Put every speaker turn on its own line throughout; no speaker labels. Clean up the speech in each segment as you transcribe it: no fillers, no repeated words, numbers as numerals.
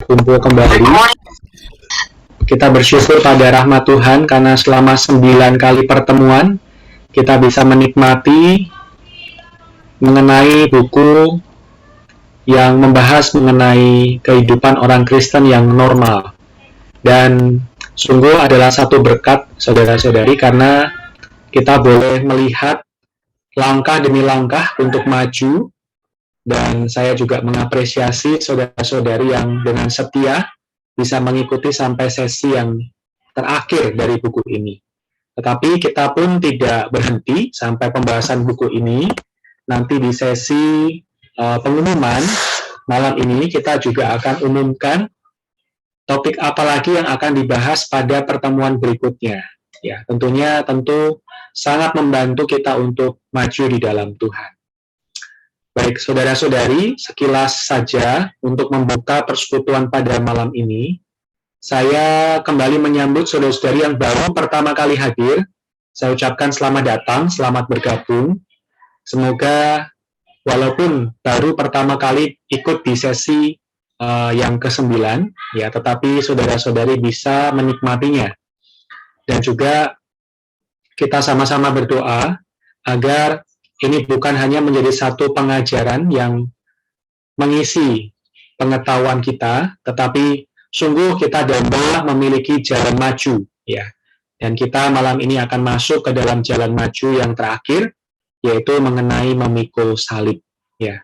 kumpul kembali. Kita bersyukur pada rahmat Tuhan karena selama 9 kali pertemuan kita bisa menikmati mengenai buku yang membahas mengenai kehidupan orang Kristen yang normal. Dan sungguh adalah satu berkat saudara-saudari karena kita boleh melihat langkah demi langkah untuk maju, dan saya juga mengapresiasi saudara-saudari yang dengan setia bisa mengikuti sampai sesi yang terakhir dari buku ini. Tetapi kita pun tidak berhenti sampai pembahasan buku ini. Nanti di sesi pengumuman malam ini kita juga akan umumkan topik apa lagi yang akan dibahas pada pertemuan berikutnya. Ya, tentu sangat membantu kita untuk maju di dalam Tuhan. Baik, saudara-saudari, sekilas saja untuk membuka persekutuan pada malam ini, saya kembali menyambut saudara-saudari yang baru pertama kali hadir. Saya ucapkan selamat datang, selamat bergabung. Semoga walaupun baru pertama kali ikut di sesi yang ke-9, ya, tetapi saudara-saudari bisa menikmatinya. Dan juga kita sama-sama berdoa agar ini bukan hanya menjadi satu pengajaran yang mengisi pengetahuan kita, tetapi sungguh kita domba memiliki jalan maju, ya. Dan kita malam ini akan masuk ke dalam jalan maju yang terakhir, yaitu mengenai memikul salib, ya.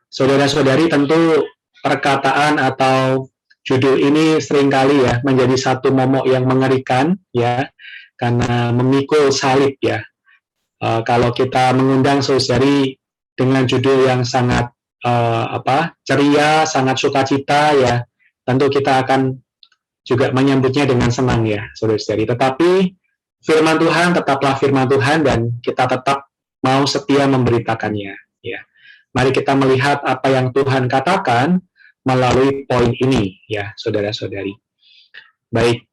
Saudara-saudari, tentu perkataan atau judul ini seringkali ya menjadi satu momok yang mengerikan, ya, karena memikul salib, ya. Kalau kita mengundang saudari dengan judul yang sangat ceria, sangat sukacita, ya, tentu kita akan juga menyambutnya dengan senang, ya, saudari. Tetapi firman Tuhan tetaplah firman Tuhan dan kita tetap mau setia memberitakannya, ya. Mari kita melihat apa yang Tuhan katakan melalui poin ini, ya, saudara-saudari. Baik,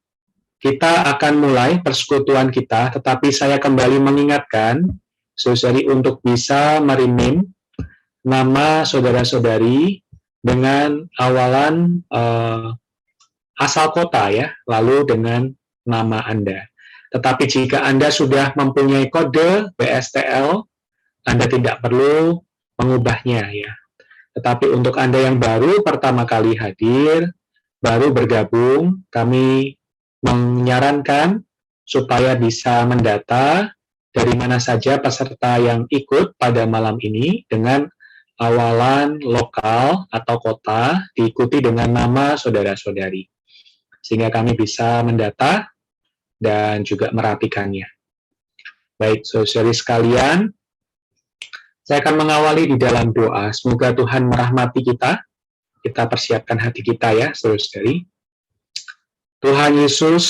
kita akan mulai persekutuan kita, tetapi saya kembali mengingatkan saudari untuk bisa merename nama saudara-saudari dengan awalan asal kota, ya, lalu dengan nama Anda. Tetapi jika Anda sudah mempunyai kode BSTL, Anda tidak perlu mengubahnya, ya. Tetapi untuk Anda yang baru pertama kali hadir, baru bergabung, kami menyarankan supaya bisa mendata dari mana saja peserta yang ikut pada malam ini dengan awalan lokal atau kota diikuti dengan nama saudara-saudari. Sehingga kami bisa mendata dan juga merapikannya. Baik, saudari sekalian, saya akan mengawali di dalam doa. Semoga Tuhan merahmati kita. Kita persiapkan hati kita, ya, saudari-saudari. Tuhan Yesus,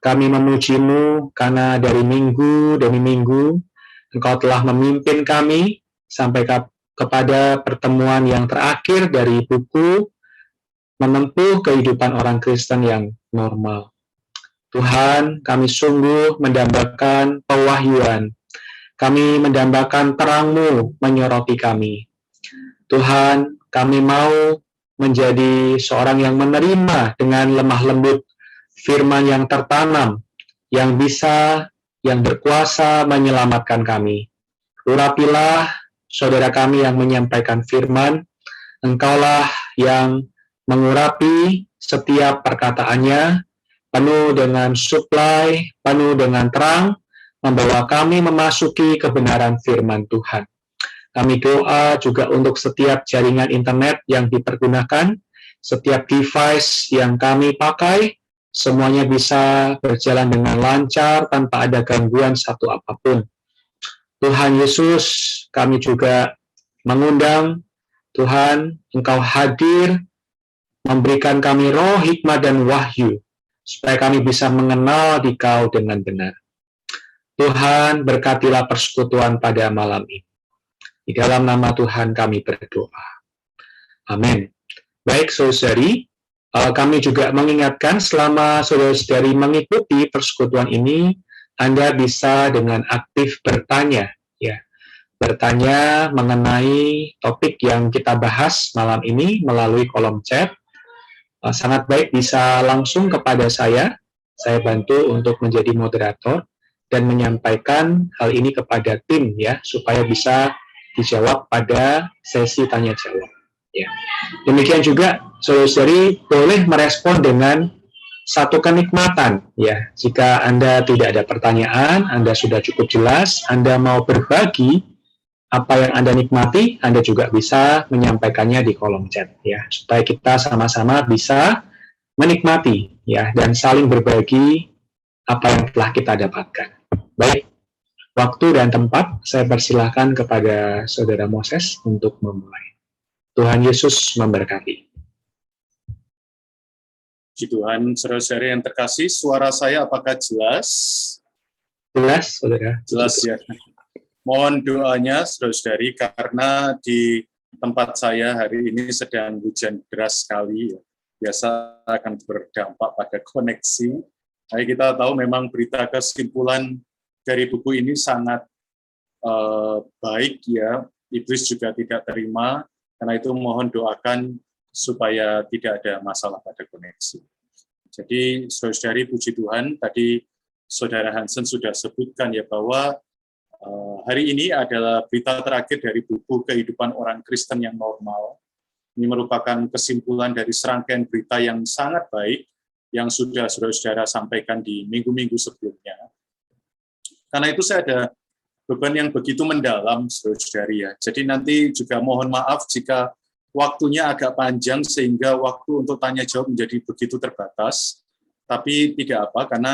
kami memuji-Mu karena dari minggu demi minggu Engkau telah memimpin kami sampai kepada pertemuan yang terakhir dari buku Menempuh Kehidupan Orang Kristen yang Normal. Tuhan, kami sungguh mendambakan pewahyuan. Kami mendambakan terang-Mu menyoroti kami. Tuhan, kami mau menjadi seorang yang menerima dengan lemah lembut firman yang tertanam, yang bisa, yang berkuasa menyelamatkan kami. Urapilah saudara kami yang menyampaikan firman, Engkaulah yang mengurapi setiap perkataannya, penuh dengan suplai, penuh dengan terang, membawa kami memasuki kebenaran firman Tuhan. Kami doa juga untuk setiap jaringan internet yang dipergunakan, setiap device yang kami pakai, semuanya bisa berjalan dengan lancar tanpa ada gangguan satu apapun. Tuhan Yesus, kami juga mengundang Tuhan, Engkau hadir, memberikan kami roh, hikmat, dan wahyu, supaya kami bisa mengenal Dikau dengan benar. Tuhan, berkatilah persekutuan pada malam ini. Di dalam nama Tuhan kami berdoa. Amin. Baik, saudari, kami juga mengingatkan selama saudara-saudari mengikuti persekutuan ini, Anda bisa dengan aktif bertanya, ya. Bertanya mengenai topik yang kita bahas malam ini melalui kolom chat. sangat baik bisa langsung kepada saya bantu untuk menjadi moderator dan menyampaikan hal ini kepada tim ya, supaya bisa dijawab pada sesi tanya jawab. Ya. Demikian juga saudara-saudari boleh merespon dengan satu kenikmatan ya. Jika Anda tidak ada pertanyaan, Anda sudah cukup jelas, Anda mau berbagi apa yang Anda nikmati, Anda juga bisa menyampaikannya di kolom chat ya, supaya kita sama-sama bisa menikmati ya dan saling berbagi apa yang telah kita dapatkan. Baik, waktu dan tempat saya persilahkan kepada Saudara Moses untuk memulai. Tuhan Yesus memberkati.
Puji Tuhan, saudara-saudari yang terkasih, suara saya apakah jelas?
Jelas, saudara?
Jelas ya. Mohon doanya, saudara-saudari, karena di tempat saya hari ini sedang hujan deras sekali. Biasa akan berdampak pada koneksi. Tapi kita tahu memang berita kesimpulan dari buku ini sangat baik ya. Iblis juga tidak terima. Karena itu mohon doakan supaya tidak ada masalah pada koneksi. Jadi, saudara-saudari, puji Tuhan, tadi Saudara Hansen sudah sebutkan ya bahwa hari ini adalah berita terakhir dari buku Kehidupan Orang Kristen yang Normal. Ini merupakan kesimpulan dari serangkaian berita yang sangat baik yang sudah saudara-saudara sampaikan di minggu-minggu sebelumnya. Karena itu saya ada beban yang begitu mendalam, saudara-saudari ya. Jadi nanti juga mohon maaf jika waktunya agak panjang sehingga waktu untuk tanya jawab menjadi begitu terbatas, tapi tidak apa karena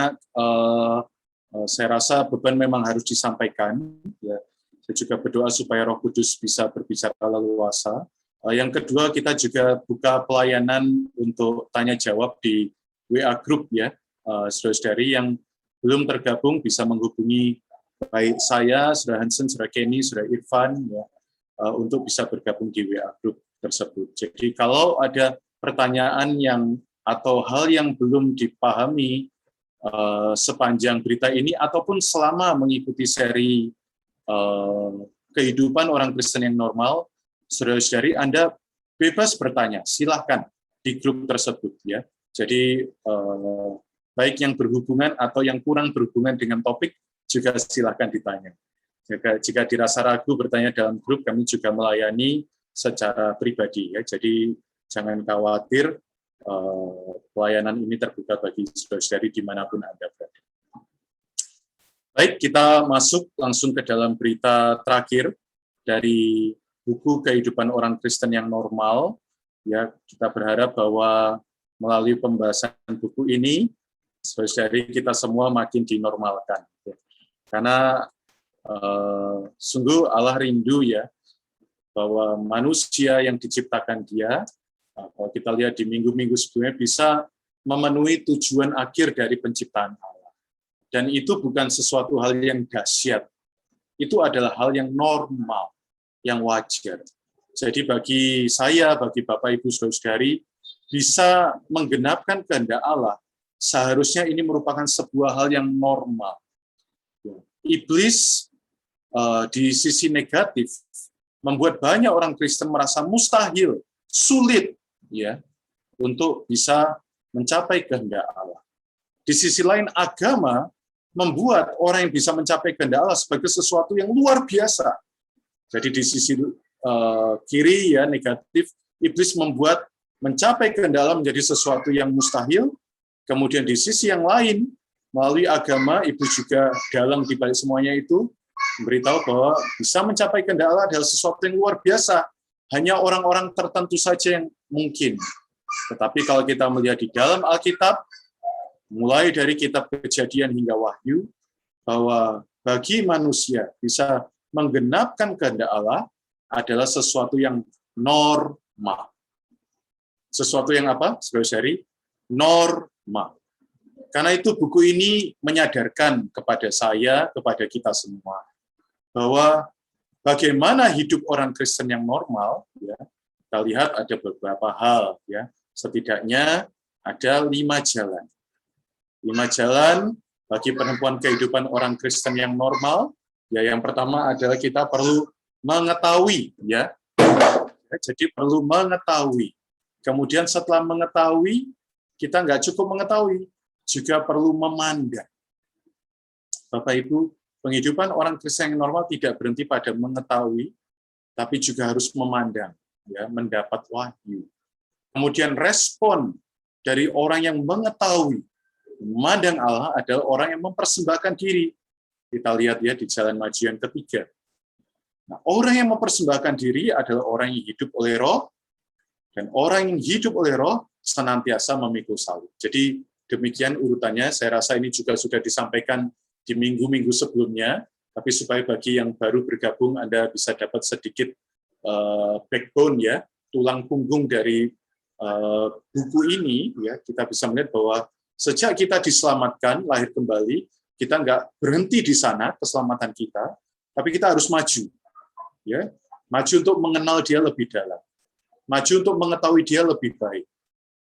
saya rasa beban memang harus disampaikan. Ya. Saya juga berdoa supaya Roh Kudus bisa berbicara leluasa. Yang kedua, kita juga buka pelayanan untuk tanya jawab di WA Group ya, saudara-saudari yang belum tergabung bisa menghubungi baik saya, Saudara Hansen, Saudara Kenny, Saudara Irfan ya, untuk bisa bergabung di WA Group tersebut. Jadi kalau ada pertanyaan yang atau hal yang belum dipahami sepanjang berita ini ataupun selama mengikuti seri Kehidupan Orang Kristen yang Normal, saudara-saudari Anda bebas bertanya, silahkan di grup tersebut ya. Jadi baik yang berhubungan atau yang kurang berhubungan dengan topik juga silahkan ditanya. Jika dirasa ragu bertanya dalam grup, kami juga melayani secara pribadi ya. Jadi jangan khawatir, pelayanan ini terbuka bagi saudara-saudari dimanapun Anda berada. Baik, kita masuk langsung ke dalam berita terakhir dari buku Kehidupan Orang Kristen yang Normal. Ya, kita berharap bahwa melalui pembahasan buku ini, saudara-saudari kita semua makin dinormalkan. Ya. Karena sungguh Allah rindu ya, bahwa manusia yang diciptakan Dia, kalau kita lihat di minggu-minggu sebelumnya, bisa memenuhi tujuan akhir dari penciptaan Allah. Dan itu bukan sesuatu hal yang dahsyat. Itu adalah hal yang normal, yang wajar. Jadi bagi saya, bagi Bapak, Ibu, Saudara-saudari, bisa menggenapkan kehendak Allah, seharusnya ini merupakan sebuah hal yang normal. Iblis di sisi negatif membuat banyak orang Kristen merasa mustahil, sulit ya untuk bisa mencapai kehendak Allah. Di sisi lain agama membuat orang yang bisa mencapai kehendak Allah sebagai sesuatu yang luar biasa. Jadi di sisi kiri ya negatif, iblis membuat mencapai kehendak Allah menjadi sesuatu yang mustahil. Kemudian di sisi yang lain melalui agama, iblis juga dalam di balik semuanya itu memberitahu bahwa bisa mencapai kehendak Allah adalah sesuatu yang luar biasa. Hanya orang-orang tertentu saja yang mungkin. Tetapi kalau kita melihat di dalam Alkitab, mulai dari kitab Kejadian hingga Wahyu, bahwa bagi manusia bisa menggenapkan kehendak Allah adalah sesuatu yang normal. Sesuatu yang apa, saudara-saudari? Normal. Karena itu buku ini menyadarkan kepada saya, kepada kita semua, bahwa bagaimana hidup orang Kristen yang normal, ya, kita lihat ada beberapa hal, ya, setidaknya ada 5 jalan. 5 jalan bagi penemuan kehidupan orang Kristen yang normal. Ya, yang pertama adalah kita perlu mengetahui, ya. Jadi perlu mengetahui Kemudian setelah mengetahui, kita nggak cukup mengetahui, juga perlu memandang. Bapak Ibu, penghidupan orang Kristen yang normal tidak berhenti pada mengetahui, tapi juga harus memandang, ya, mendapat wahyu. Kemudian respon dari orang yang mengetahui, memandang Allah adalah orang yang mempersembahkan diri. Kita lihat ya di Jalan Maju yang ketiga. Nah, orang yang mempersembahkan diri adalah orang yang hidup oleh Roh, dan orang yang hidup oleh Roh senantiasa memikul salib. Jadi demikian urutannya. Saya rasa ini juga sudah disampaikan di minggu-minggu sebelumnya, tapi supaya bagi yang baru bergabung Anda bisa dapat sedikit backbone, ya, tulang punggung dari buku ini, ya, kita bisa melihat bahwa sejak kita diselamatkan, lahir kembali, kita nggak berhenti di sana keselamatan kita, tapi kita harus maju, ya, maju untuk mengenal Dia lebih dalam, maju untuk mengetahui Dia lebih baik.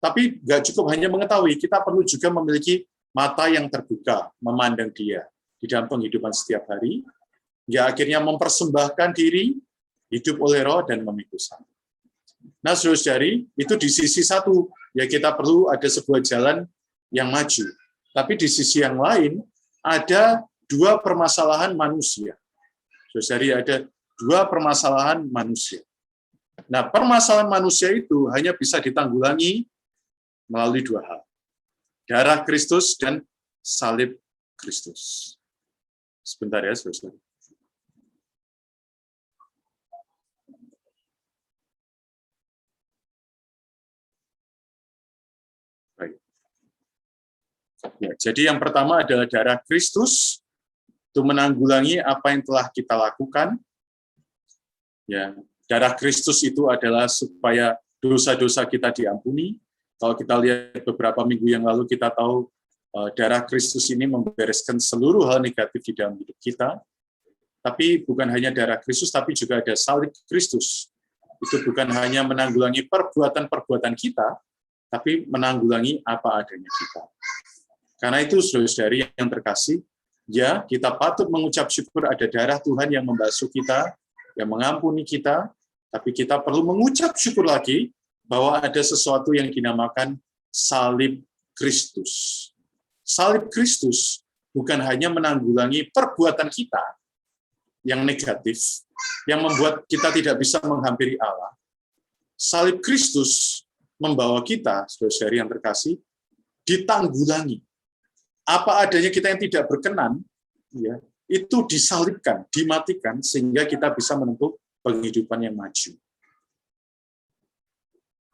Tapi nggak cukup hanya mengetahui, kita perlu juga memiliki mata yang terbuka, memandang Dia di dalam penghidupan setiap hari, ya, akhirnya mempersembahkan diri, hidup oleh Roh, dan memikul salib. Nah, saudara-saudari, itu di sisi satu, ya, kita perlu ada sebuah jalan yang maju. Tapi di sisi yang lain, ada dua permasalahan manusia. Saudara-saudari, ada dua permasalahan manusia. Nah, permasalahan manusia itu hanya bisa ditanggulangi melalui dua hal. Darah Kristus dan salib Kristus. Sebentar ya, saudara. Baik. Ya, jadi yang pertama adalah darah Kristus untuk menanggulangi apa yang telah kita lakukan. Ya, darah Kristus itu adalah supaya dosa-dosa kita diampuni. Kalau kita lihat beberapa minggu yang lalu, kita tahu darah Kristus ini membereskan seluruh hal negatif di dalam hidup kita. Tapi bukan hanya darah Kristus, tapi juga ada salib Kristus. Itu bukan hanya menanggulangi perbuatan-perbuatan kita, tapi menanggulangi apa adanya kita. Karena itu, saudara-saudari yang terkasih, ya, kita patut mengucap syukur ada darah Tuhan yang membasuh kita, yang mengampuni kita, tapi kita perlu mengucap syukur lagi bahwa ada sesuatu yang dinamakan salib Kristus. Salib Kristus bukan hanya menanggulangi perbuatan kita yang negatif, yang membuat kita tidak bisa menghampiri Allah. Salib Kristus membawa kita, saudara-saudari yang terkasih, ditanggulangi. Apa adanya kita yang tidak berkenan, ya, itu disalibkan, dimatikan, sehingga kita bisa menempuh penghidupan yang maju.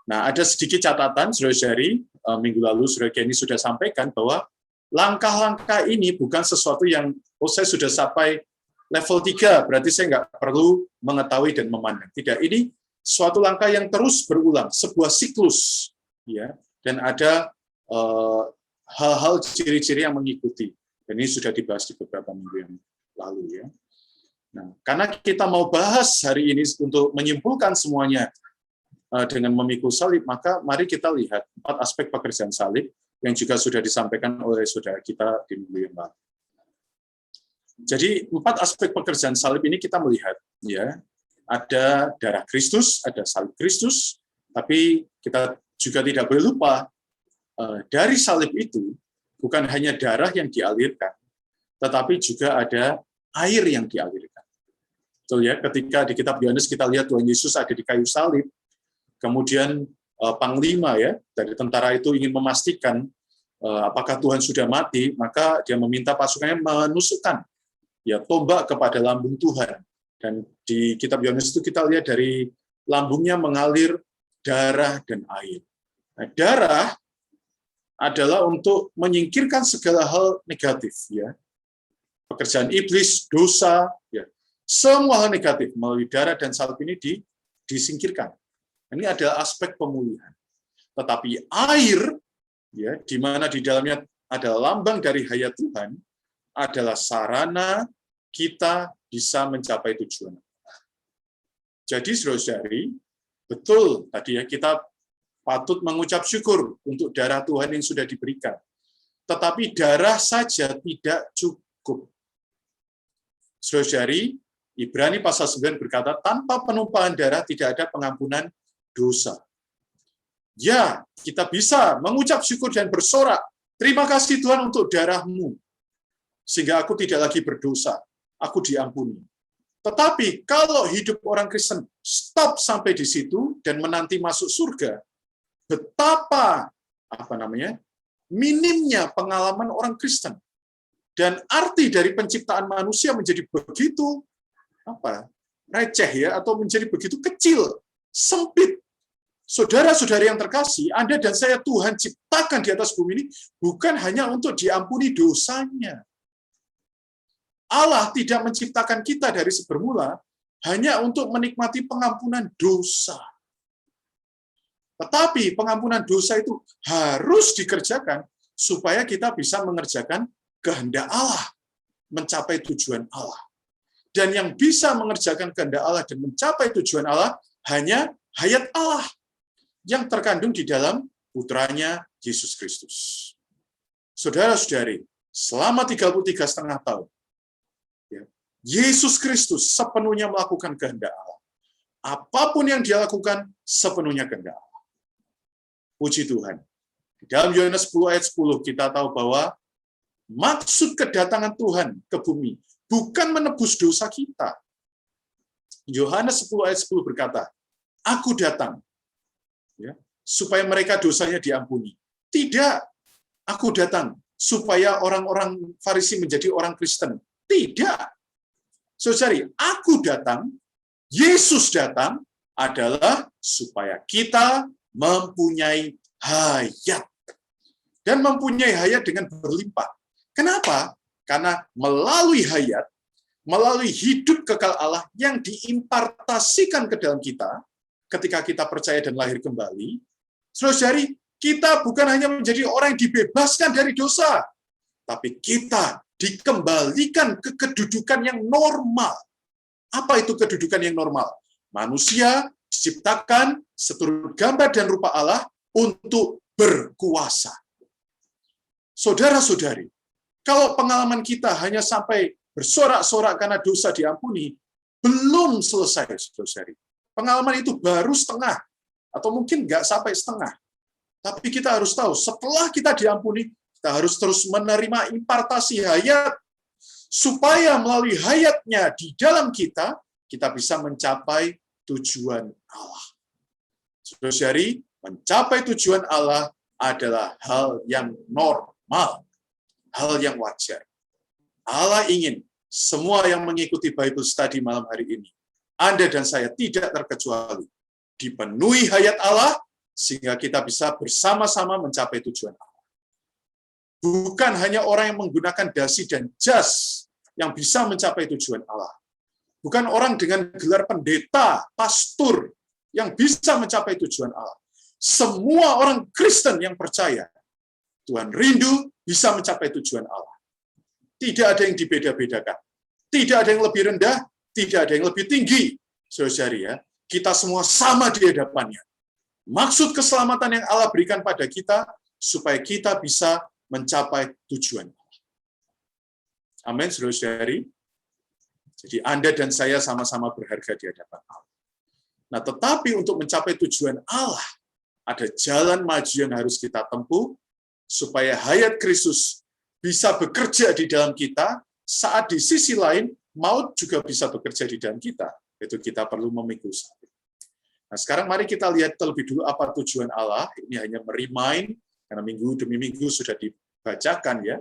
Nah, ada sedikit catatan, saudara-saudari, minggu lalu saudara Kenny sudah sampaikan bahwa langkah-langkah ini bukan sesuatu yang, saya sudah sampai level 3, berarti saya nggak perlu mengetahui dan memandang. Tidak, ini suatu langkah yang terus berulang, sebuah siklus, ya, dan ada hal-hal ciri-ciri yang mengikuti. Dan ini sudah dibahas di beberapa minggu yang lalu, ya. Nah, karena kita mau bahas hari ini untuk menyimpulkan semuanya dengan memikul salib, maka mari kita lihat 4 aspek pekerjaan salib yang juga sudah disampaikan oleh saudara kita di minggu yang lalu. Jadi 4 aspek pekerjaan salib ini kita melihat, ya, ada darah Kristus, ada salib Kristus, tapi kita juga tidak boleh lupa dari salib itu bukan hanya darah yang dialirkan, tetapi juga ada air yang dialirkan. Betul ya, ketika di kitab Yohanes kita lihat Tuhan Yesus ada di kayu salib, kemudian panglima, ya, dari tentara itu ingin memastikan apakah Tuhan sudah mati, maka dia meminta pasukannya menusukkan, ya, tombak kepada lambung Tuhan. Dan di kitab Yohanes itu kita lihat dari lambungnya mengalir darah dan air. Nah, darah adalah untuk menyingkirkan segala hal negatif, ya. Pekerjaan iblis, dosa, ya. Semua hal negatif melalui darah dan salib ini disingkirkan. Ini adalah aspek pemulihan. Tetapi air, ya, di mana di dalamnya ada lambang dari hayat Tuhan, adalah sarana kita bisa mencapai tujuan. Jadi, saudara-saudari, betul tadi, ya, kita patut mengucap syukur untuk darah Tuhan yang sudah diberikan. Tetapi darah saja tidak cukup. Saudara-saudari, Ibrani pasal 9 berkata, tanpa penumpahan darah tidak ada pengampunan dosa. Ya, kita bisa mengucap syukur dan bersorak, terima kasih Tuhan untuk darah-Mu, sehingga aku tidak lagi berdosa, aku diampuni. Tetapi kalau hidup orang Kristen stop sampai di situ dan menanti masuk surga, betapa minimnya pengalaman orang Kristen. Dan arti dari penciptaan manusia menjadi begitu receh ya, atau menjadi begitu kecil, sempit. Saudara-saudari yang terkasih, Anda dan saya Tuhan ciptakan di atas bumi ini bukan hanya untuk diampuni dosanya. Allah tidak menciptakan kita dari bermula hanya untuk menikmati pengampunan dosa. Tetapi pengampunan dosa itu harus dikerjakan supaya kita bisa mengerjakan kehendak Allah, mencapai tujuan Allah. Dan yang bisa mengerjakan kehendak Allah dan mencapai tujuan Allah hanya hayat Allah yang terkandung di dalam putranya Yesus Kristus. Saudara-saudari, selama 33,5 tahun, Yesus Kristus sepenuhnya melakukan kehendak Allah. Apapun yang dia lakukan, sepenuhnya kehendak Allah. Puji Tuhan. Di dalam Yohanes 10 ayat 10, kita tahu bahwa maksud kedatangan Tuhan ke bumi bukan menebus dosa kita. Yohanes 10 ayat 10 berkata, aku datang supaya mereka dosanya diampuni. Tidak, aku datang supaya orang-orang Farisi menjadi orang Kristen. Tidak. Saudari, aku datang, Yesus datang adalah supaya kita mempunyai hayat. Dan mempunyai hayat dengan berlimpah. Kenapa? Karena melalui hayat, melalui hidup kekal Allah yang diimpartasikan ke dalam kita, ketika kita percaya dan lahir kembali, saudari, kita bukan hanya menjadi orang yang dibebaskan dari dosa, tapi kita dikembalikan ke kedudukan yang normal. Apa itu kedudukan yang normal? Manusia diciptakan seturut gambar dan rupa Allah untuk berkuasa. Saudara-saudari, kalau pengalaman kita hanya sampai bersorak-sorak karena dosa diampuni, belum selesai, saudari. Pengalaman itu baru setengah, atau mungkin nggak sampai setengah. Tapi kita harus tahu, setelah kita diampuni, kita harus terus menerima impartasi hayat, supaya melalui hayatnya di dalam kita, kita bisa mencapai tujuan Allah. Saudari, mencapai tujuan Allah adalah hal yang normal, hal yang wajar. Allah ingin semua yang mengikuti Bible Study malam hari ini, Anda dan saya tidak terkecuali, dipenuhi hayat Allah, sehingga kita bisa bersama-sama mencapai tujuan Allah. Bukan hanya orang yang menggunakan dasi dan jas yang bisa mencapai tujuan Allah. Bukan orang dengan gelar pendeta, pastor, yang bisa mencapai tujuan Allah. Semua orang Kristen yang percaya, Tuhan rindu bisa mencapai tujuan Allah. Tidak ada yang dibeda-bedakan. Tidak ada yang lebih rendah, tidak ada yang lebih tinggi. Saudari ya, kita semua sama di hadapannya. Maksud keselamatan yang Allah berikan pada kita, supaya kita bisa mencapai tujuan. Amin, saudari. Jadi Anda dan saya sama-sama berharga di hadapan Allah. Nah, tetapi untuk mencapai tujuan Allah, ada jalan maju yang harus kita tempuh, supaya hayat Kristus bisa bekerja di dalam kita, saat di sisi lain, maut juga bisa bekerja di dalam kita. Itu kita perlu memikul salib. Nah, sekarang mari kita lihat terlebih dulu apa tujuan Allah. Ini hanya merimain, karena minggu demi minggu sudah dibacakan ya.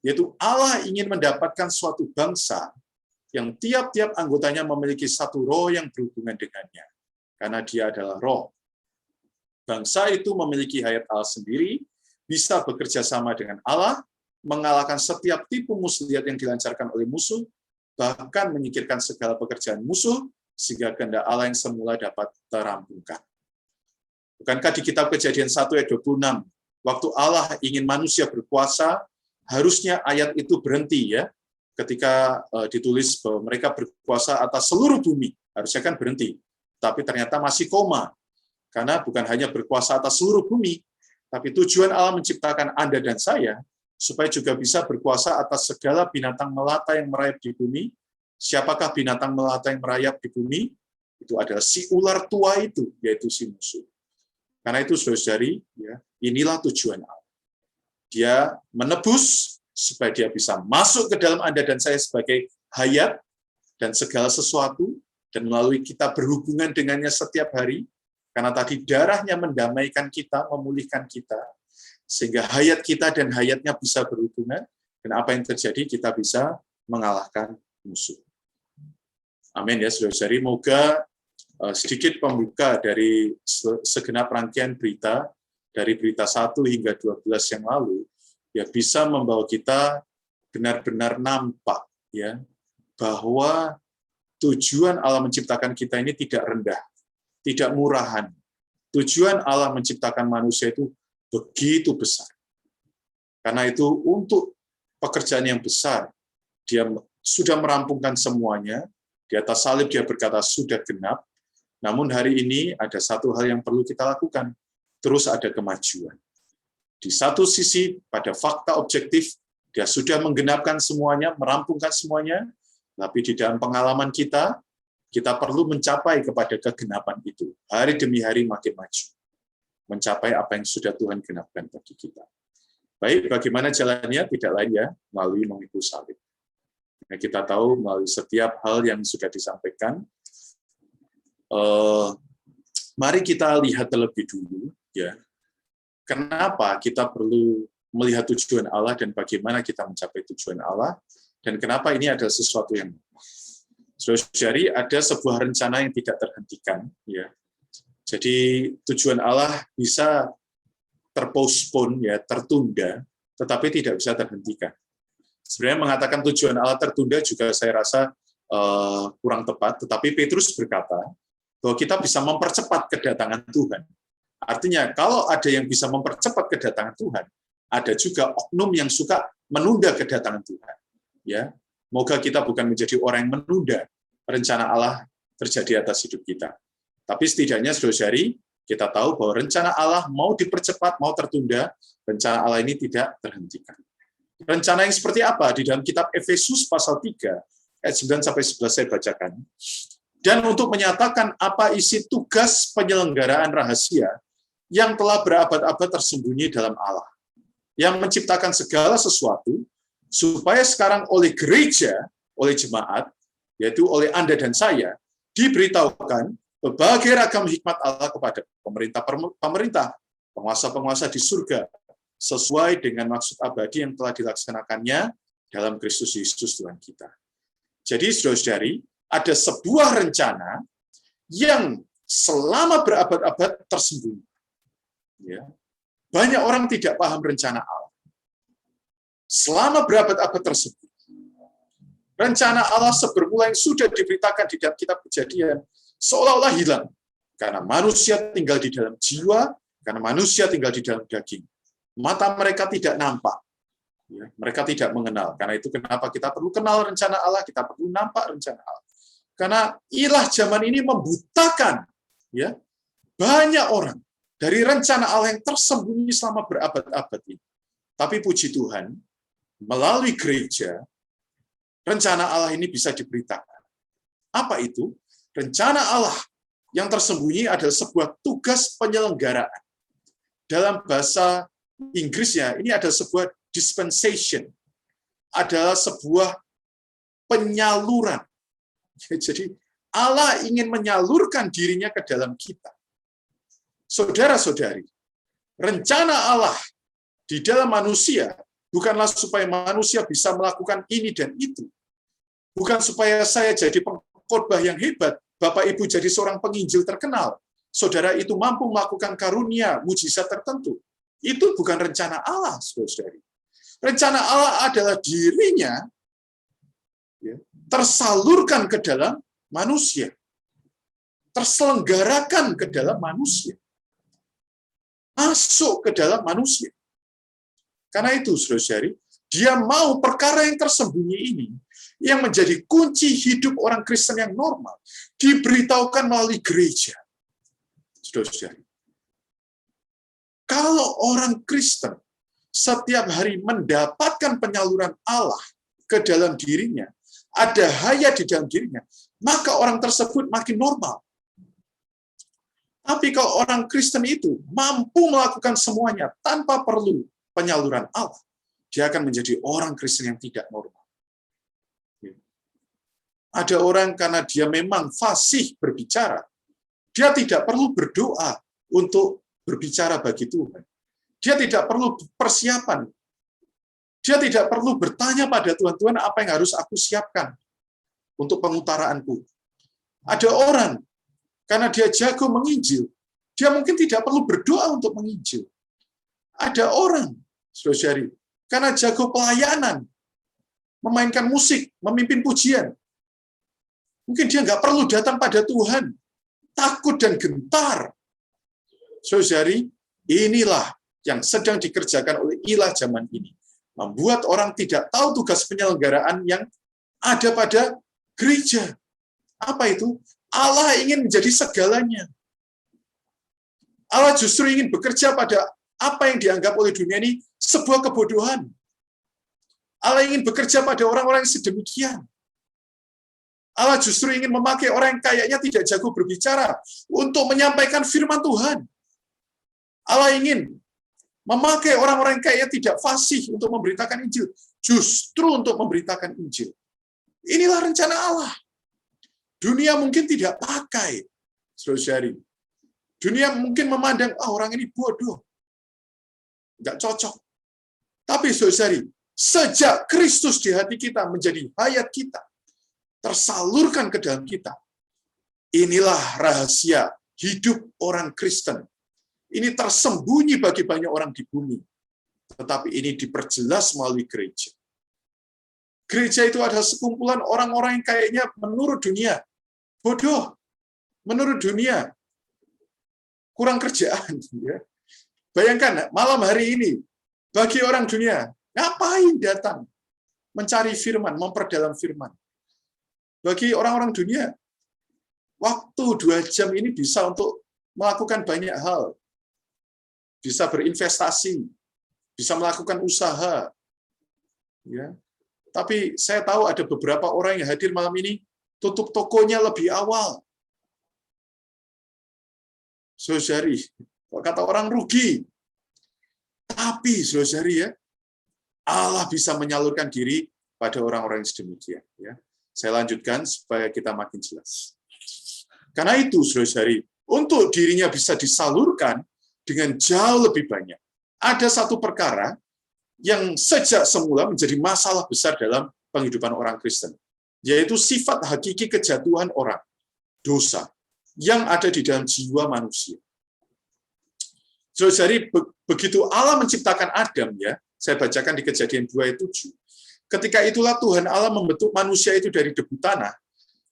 Yaitu Allah ingin mendapatkan suatu bangsa yang tiap-tiap anggotanya memiliki satu roh yang berhubungan dengannya. Karena dia adalah roh. Bangsa itu memiliki hayat Allah sendiri, bisa bekerja sama dengan Allah, mengalahkan setiap tipu muslihat yang dilancarkan oleh musuh, bahkan menyingkirkan segala pekerjaan musuh, sehingga kehendak Allah yang semula dapat terampungkan. Bukankah di kitab Kejadian 1 ayat 26, waktu Allah ingin manusia berkuasa, harusnya ayat itu berhenti ya, ketika ditulis bahwa mereka berkuasa atas seluruh bumi, harusnya kan berhenti. Tapi ternyata masih koma, karena bukan hanya berkuasa atas seluruh bumi, tapi tujuan Allah menciptakan Anda dan saya, supaya juga bisa berkuasa atas segala binatang melata yang merayap di bumi. Siapakah binatang melata yang merayap di bumi? Itu adalah si ular tua itu, yaitu si musuh. Karena itu, saudara-saudari, ya, inilah tujuan Allah. Dia menebus supaya dia bisa masuk ke dalam Anda dan saya sebagai hayat dan segala sesuatu, dan melalui kita berhubungan dengannya setiap hari, karena tadi darahnya mendamaikan kita, memulihkan kita, sehingga hayat kita dan hayatnya bisa berhubungan, dan apa yang terjadi, kita bisa mengalahkan musuh. Amin ya, saudara-saudari. Moga sedikit pembuka dari segenap rangkaian berita, dari berita 1 hingga 12 yang lalu, ya bisa membawa kita benar-benar nampak ya bahwa tujuan Allah menciptakan kita ini tidak rendah, tidak murahan. Tujuan Allah menciptakan manusia itu begitu besar. Karena itu untuk pekerjaan yang besar, dia sudah merampungkan semuanya. Di atas salib dia berkata sudah genap. Namun hari ini ada satu hal yang perlu kita lakukan. Terus ada kemajuan. Di satu sisi, pada fakta objektif, dia sudah menggenapkan semuanya, merampungkan semuanya, tapi di dalam pengalaman kita perlu mencapai kepada kegenapan itu. Hari demi hari makin maju. Mencapai apa yang sudah Tuhan genapkan bagi kita. Baik, bagaimana jalannya? Tidak lain ya, melalui memikul salib. Nah, kita tahu melalui setiap hal yang sudah disampaikan, mari kita lihat terlebih dulu, ya. Kenapa kita perlu melihat tujuan Allah dan bagaimana kita mencapai tujuan Allah, dan kenapa ini adalah sesuatu yang saudara-saudari, ada sebuah rencana yang tidak terhentikan, ya. Jadi tujuan Allah bisa terpostpone, ya, tertunda, tetapi tidak bisa terhentikan. Sebenarnya mengatakan tujuan Allah tertunda juga saya rasa kurang tepat, tetapi Petrus berkata bahwa kita bisa mempercepat kedatangan Tuhan. Artinya, kalau ada yang bisa mempercepat kedatangan Tuhan, ada juga oknum yang suka menunda kedatangan Tuhan. Ya, moga kita bukan menjadi orang yang menunda rencana Allah terjadi atas hidup kita. Tapi setidaknya, saudara-saudari, kita tahu bahwa rencana Allah mau dipercepat, mau tertunda, rencana Allah ini tidak terhentikan. Rencana yang seperti apa? Di dalam kitab Efesus pasal 3, ayat 9-11 saya bacakan. Dan untuk menyatakan apa isi tugas penyelenggaraan rahasia yang telah berabad-abad tersembunyi dalam Allah, yang menciptakan segala sesuatu, supaya sekarang oleh gereja, oleh jemaat, yaitu oleh Anda dan saya, diberitahukan berbagai ragam hikmat Allah kepada pemerintah, penguasa-penguasa di surga, sesuai dengan maksud abadi yang telah dilaksanakannya dalam Kristus Yesus Tuhan kita. Jadi, saudara-saudari, ada sebuah rencana yang selama berabad-abad tersembunyi. Ya. Banyak orang tidak paham rencana Allah. Selama berabad-abad tersebut, rencana Allah sebermula yang sudah diberitakan di dalam kitab Kejadian seolah-olah hilang. Karena manusia tinggal di dalam jiwa, karena manusia tinggal di dalam daging. Mata mereka tidak nampak. Ya, mereka tidak mengenal. Karena itu kenapa kita perlu kenal rencana Allah, kita perlu nampak rencana Allah. Karena ilah zaman ini membutakan ya banyak orang dari rencana Allah yang tersembunyi selama berabad-abad ini. Tapi puji Tuhan, melalui gereja, rencana Allah ini bisa diberitakan. Apa itu? Rencana Allah yang tersembunyi adalah sebuah tugas penyelenggaraan. Dalam bahasa Inggrisnya, ini adalah sebuah dispensation. Adalah sebuah penyaluran. Jadi, Allah ingin menyalurkan dirinya ke dalam kita. Saudara-saudari, rencana Allah di dalam manusia bukanlah supaya manusia bisa melakukan ini dan itu. Bukan supaya saya jadi pengkhotbah yang hebat, Bapak Ibu jadi seorang penginjil terkenal, saudara itu mampu melakukan karunia, mujizat tertentu. Itu bukan rencana Allah, saudara-saudari. Rencana Allah adalah dirinya ya, tersalurkan ke dalam manusia. Terselenggarakan ke dalam manusia. Masuk ke dalam manusia. Karena itu, saudara-saudari, dia mau perkara yang tersembunyi ini, yang menjadi kunci hidup orang Kristen yang normal, diberitahukan melalui gereja. Saudara-saudari, kalau orang Kristen setiap hari mendapatkan penyaluran Allah ke dalam dirinya, ada hayat di dalam dirinya, maka orang tersebut makin normal. Tapi kalau orang Kristen itu mampu melakukan semuanya tanpa perlu penyaluran Allah, dia akan menjadi orang Kristen yang tidak normal. Ada orang karena dia memang fasih berbicara, dia tidak perlu berdoa untuk berbicara bagi Tuhan. Dia tidak perlu persiapan. Dia tidak perlu bertanya pada Tuhan, Tuhan apa yang harus aku siapkan untuk pengutaraanku. Ada orang, karena dia jago menginjil, dia mungkin tidak perlu berdoa untuk menginjil. Ada orang, saudari, karena jago pelayanan, memainkan musik, memimpin pujian, mungkin dia nggak perlu datang pada Tuhan, takut dan gentar. Saudari, inilah yang sedang dikerjakan oleh ilah zaman ini. Membuat orang tidak tahu tugas penyelenggaraan yang ada pada gereja. Apa itu? Allah ingin menjadi segalanya. Allah justru ingin bekerja pada apa yang dianggap oleh dunia ini sebuah kebodohan. Allah ingin bekerja pada orang-orang yang sedemikian. Allah justru ingin memakai orang yang kayaknya tidak jago berbicara untuk menyampaikan firman Tuhan. Allah ingin memakai orang-orang yang kayaknya tidak fasih untuk memberitakan Injil, justru untuk memberitakan Injil. Inilah rencana Allah. Dunia mungkin tidak pakai, saudari. Dunia mungkin memandang, orang ini bodoh. Nggak cocok. Tapi saudari, sejak Kristus di hati kita menjadi hayat kita, tersalurkan ke dalam kita, inilah rahasia hidup orang Kristen. Ini tersembunyi bagi banyak orang di bumi. Tetapi ini diperjelas melalui gereja. Gereja itu adalah sekumpulan orang-orang yang kayaknya menurut dunia bodoh, menurut dunia kurang kerjaan. Ya. Bayangkan malam hari ini, bagi orang dunia, ngapain datang mencari firman, memperdalam firman. Bagi orang-orang dunia, waktu 2 jam ini bisa untuk melakukan banyak hal. Bisa berinvestasi, bisa melakukan usaha. Ya. Tapi saya tahu ada beberapa orang yang hadir malam ini, tutup tokonya lebih awal. Saudari, kata orang rugi. Tapi, saudari ya, Allah bisa menyalurkan diri pada orang-orang yang sedemikian. Ya. Saya lanjutkan supaya kita makin jelas. Karena itu, saudari, untuk dirinya bisa disalurkan dengan jauh lebih banyak. Ada satu perkara yang sejak semula menjadi masalah besar dalam penghidupan orang Kristen, yaitu sifat hakiki kejatuhan orang, dosa, yang ada di dalam jiwa manusia. Jadi begitu Allah menciptakan Adam, ya, saya bacakan di Kejadian 2 ayat 7. Ketika itulah Tuhan Allah membentuk manusia itu dari debu tanah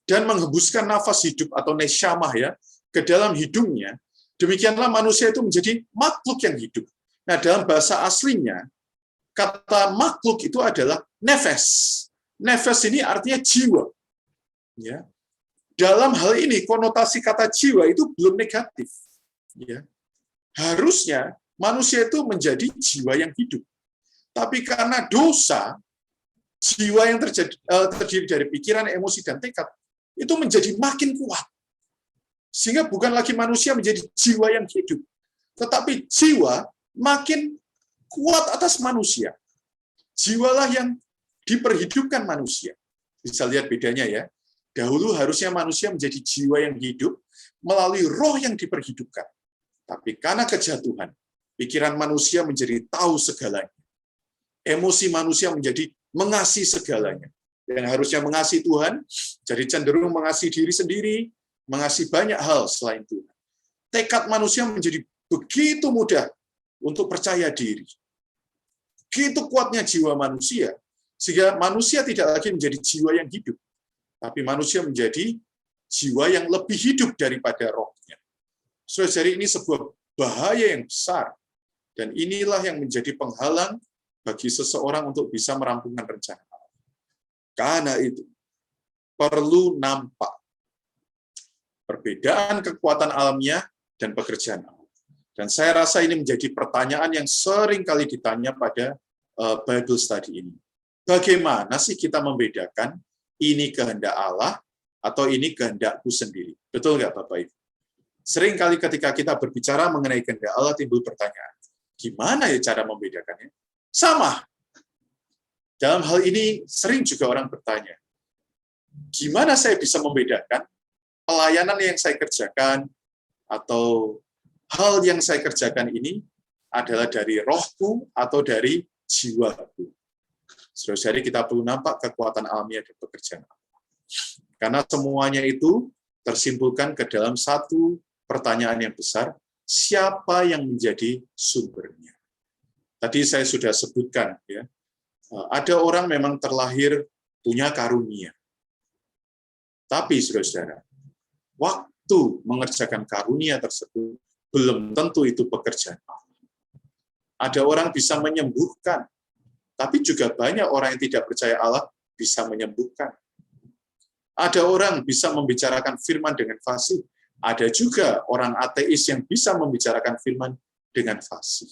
dan menghembuskan nafas hidup atau nesyamah, ya, ke dalam hidungnya. Demikianlah manusia itu menjadi makhluk yang hidup. Nah, dalam bahasa aslinya, kata makhluk itu adalah nefes. Nefes ini artinya jiwa. Ya. Dalam hal ini, konotasi kata jiwa itu belum negatif. Ya. Harusnya manusia itu menjadi jiwa yang hidup. Tapi karena dosa, jiwa yang terdiri dari pikiran, emosi, dan tekad, itu menjadi makin kuat. Sehingga bukan lagi manusia menjadi jiwa yang hidup, tetapi jiwa makin kuat atas manusia. Jiwalah yang diperhidupkan manusia. Bisa lihat bedanya ya. Dahulu harusnya manusia menjadi jiwa yang hidup melalui roh yang diperhidupkan. Tapi karena kejatuhan, pikiran manusia menjadi tahu segalanya. Emosi manusia menjadi mengasihi segalanya. Yang harusnya mengasihi Tuhan, jadi cenderung mengasihi diri sendiri, mengasihi banyak hal selain Tuhan. Tekad manusia menjadi begitu mudah untuk percaya diri. Begitu kuatnya jiwa manusia, sehingga manusia tidak lagi menjadi jiwa yang hidup, tapi manusia menjadi jiwa yang lebih hidup daripada rohnya. Saudara, ini sebuah bahaya yang besar, dan inilah yang menjadi penghalang bagi seseorang untuk bisa merampungkan rencana Allah. Karena itu, perlu nampak perbedaan kekuatan alamiah dan pekerjaan Allah. Dan saya rasa ini menjadi pertanyaan yang sering kali ditanya pada Bible study ini. Bagaimana sih kita membedakan ini kehendak Allah atau ini kehendakku sendiri? Betul nggak Bapak Ibu? Sering kali ketika kita berbicara mengenai kehendak Allah timbul pertanyaan, gimana ya cara membedakannya? Sama. Dalam hal ini sering juga orang bertanya, gimana saya bisa membedakan pelayanan yang saya kerjakan atau hal yang saya kerjakan ini adalah dari rohku atau dari jiwaku. Saudara-saudari, kita perlu nampak kekuatan alamiah dan pekerjaan Allah. Karena semuanya itu tersimpulkan ke dalam satu pertanyaan yang besar, siapa yang menjadi sumbernya? Tadi saya sudah sebutkan, ya, ada orang memang terlahir punya karunia. Tapi, saudara-saudara, waktu mengerjakan karunia tersebut, belum tentu itu pekerjaan Allah. Ada orang bisa menyembuhkan, tapi juga banyak orang yang tidak percaya Allah bisa menyembuhkan. Ada orang bisa membicarakan firman dengan fasih, ada juga orang ateis yang bisa membicarakan firman dengan fasih.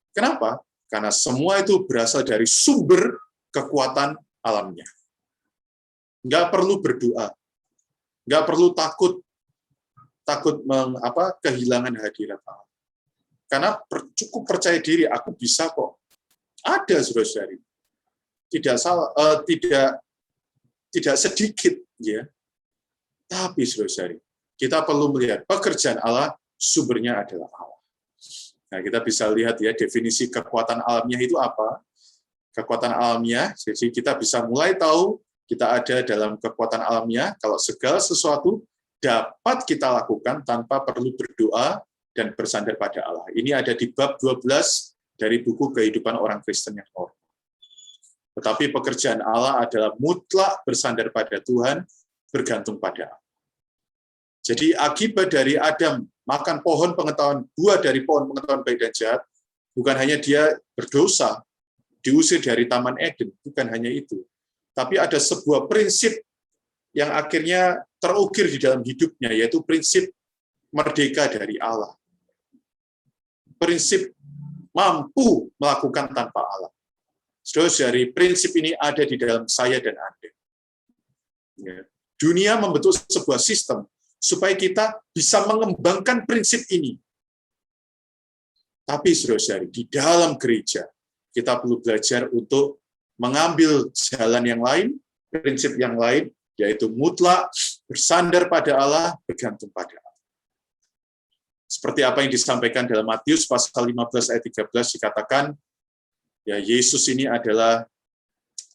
Kenapa? Karena semua itu berasal dari sumber kekuatan alamnya. Nggak perlu berdoa, nggak perlu takut kehilangan hadirat Allah. Karena cukup percaya diri, aku bisa kok. Ada, saudara-saudari. Tidak salah, tidak sedikit, ya. Tapi, saudara-saudari, kita perlu melihat pekerjaan Allah, sumbernya adalah Allah. Nah, kita bisa lihat ya definisi kekuatan alamiah itu apa. Kekuatan alamiah, jadi kita bisa mulai tahu kita ada dalam kekuatan alamiah kalau segala sesuatu dapat kita lakukan tanpa perlu berdoa dan bersandar pada Allah. Ini ada di bab 12 dari buku Kehidupan Orang Kristen yang Normal. Tetapi pekerjaan Allah adalah mutlak bersandar pada Tuhan, bergantung pada Allah. Jadi akibat dari Adam makan pohon pengetahuan, buah dari pohon pengetahuan baik dan jahat, bukan hanya dia berdosa, diusir dari Taman Eden, bukan hanya itu. Tapi ada sebuah prinsip yang akhirnya terukir di dalam hidupnya, yaitu prinsip merdeka dari Allah. Prinsip mampu melakukan tanpa Allah. Saudara-saudari, prinsip ini ada di dalam saya dan Anda. Dunia membentuk sebuah sistem supaya kita bisa mengembangkan prinsip ini. Tapi saudara-saudari, di dalam gereja, kita perlu belajar untuk mengambil jalan yang lain, prinsip yang lain, yaitu mutlak, bersandar pada Allah, bergantung pada Allah. Seperti apa yang disampaikan dalam Matius pasal 15 ayat 13 dikatakan, ya Yesus ini adalah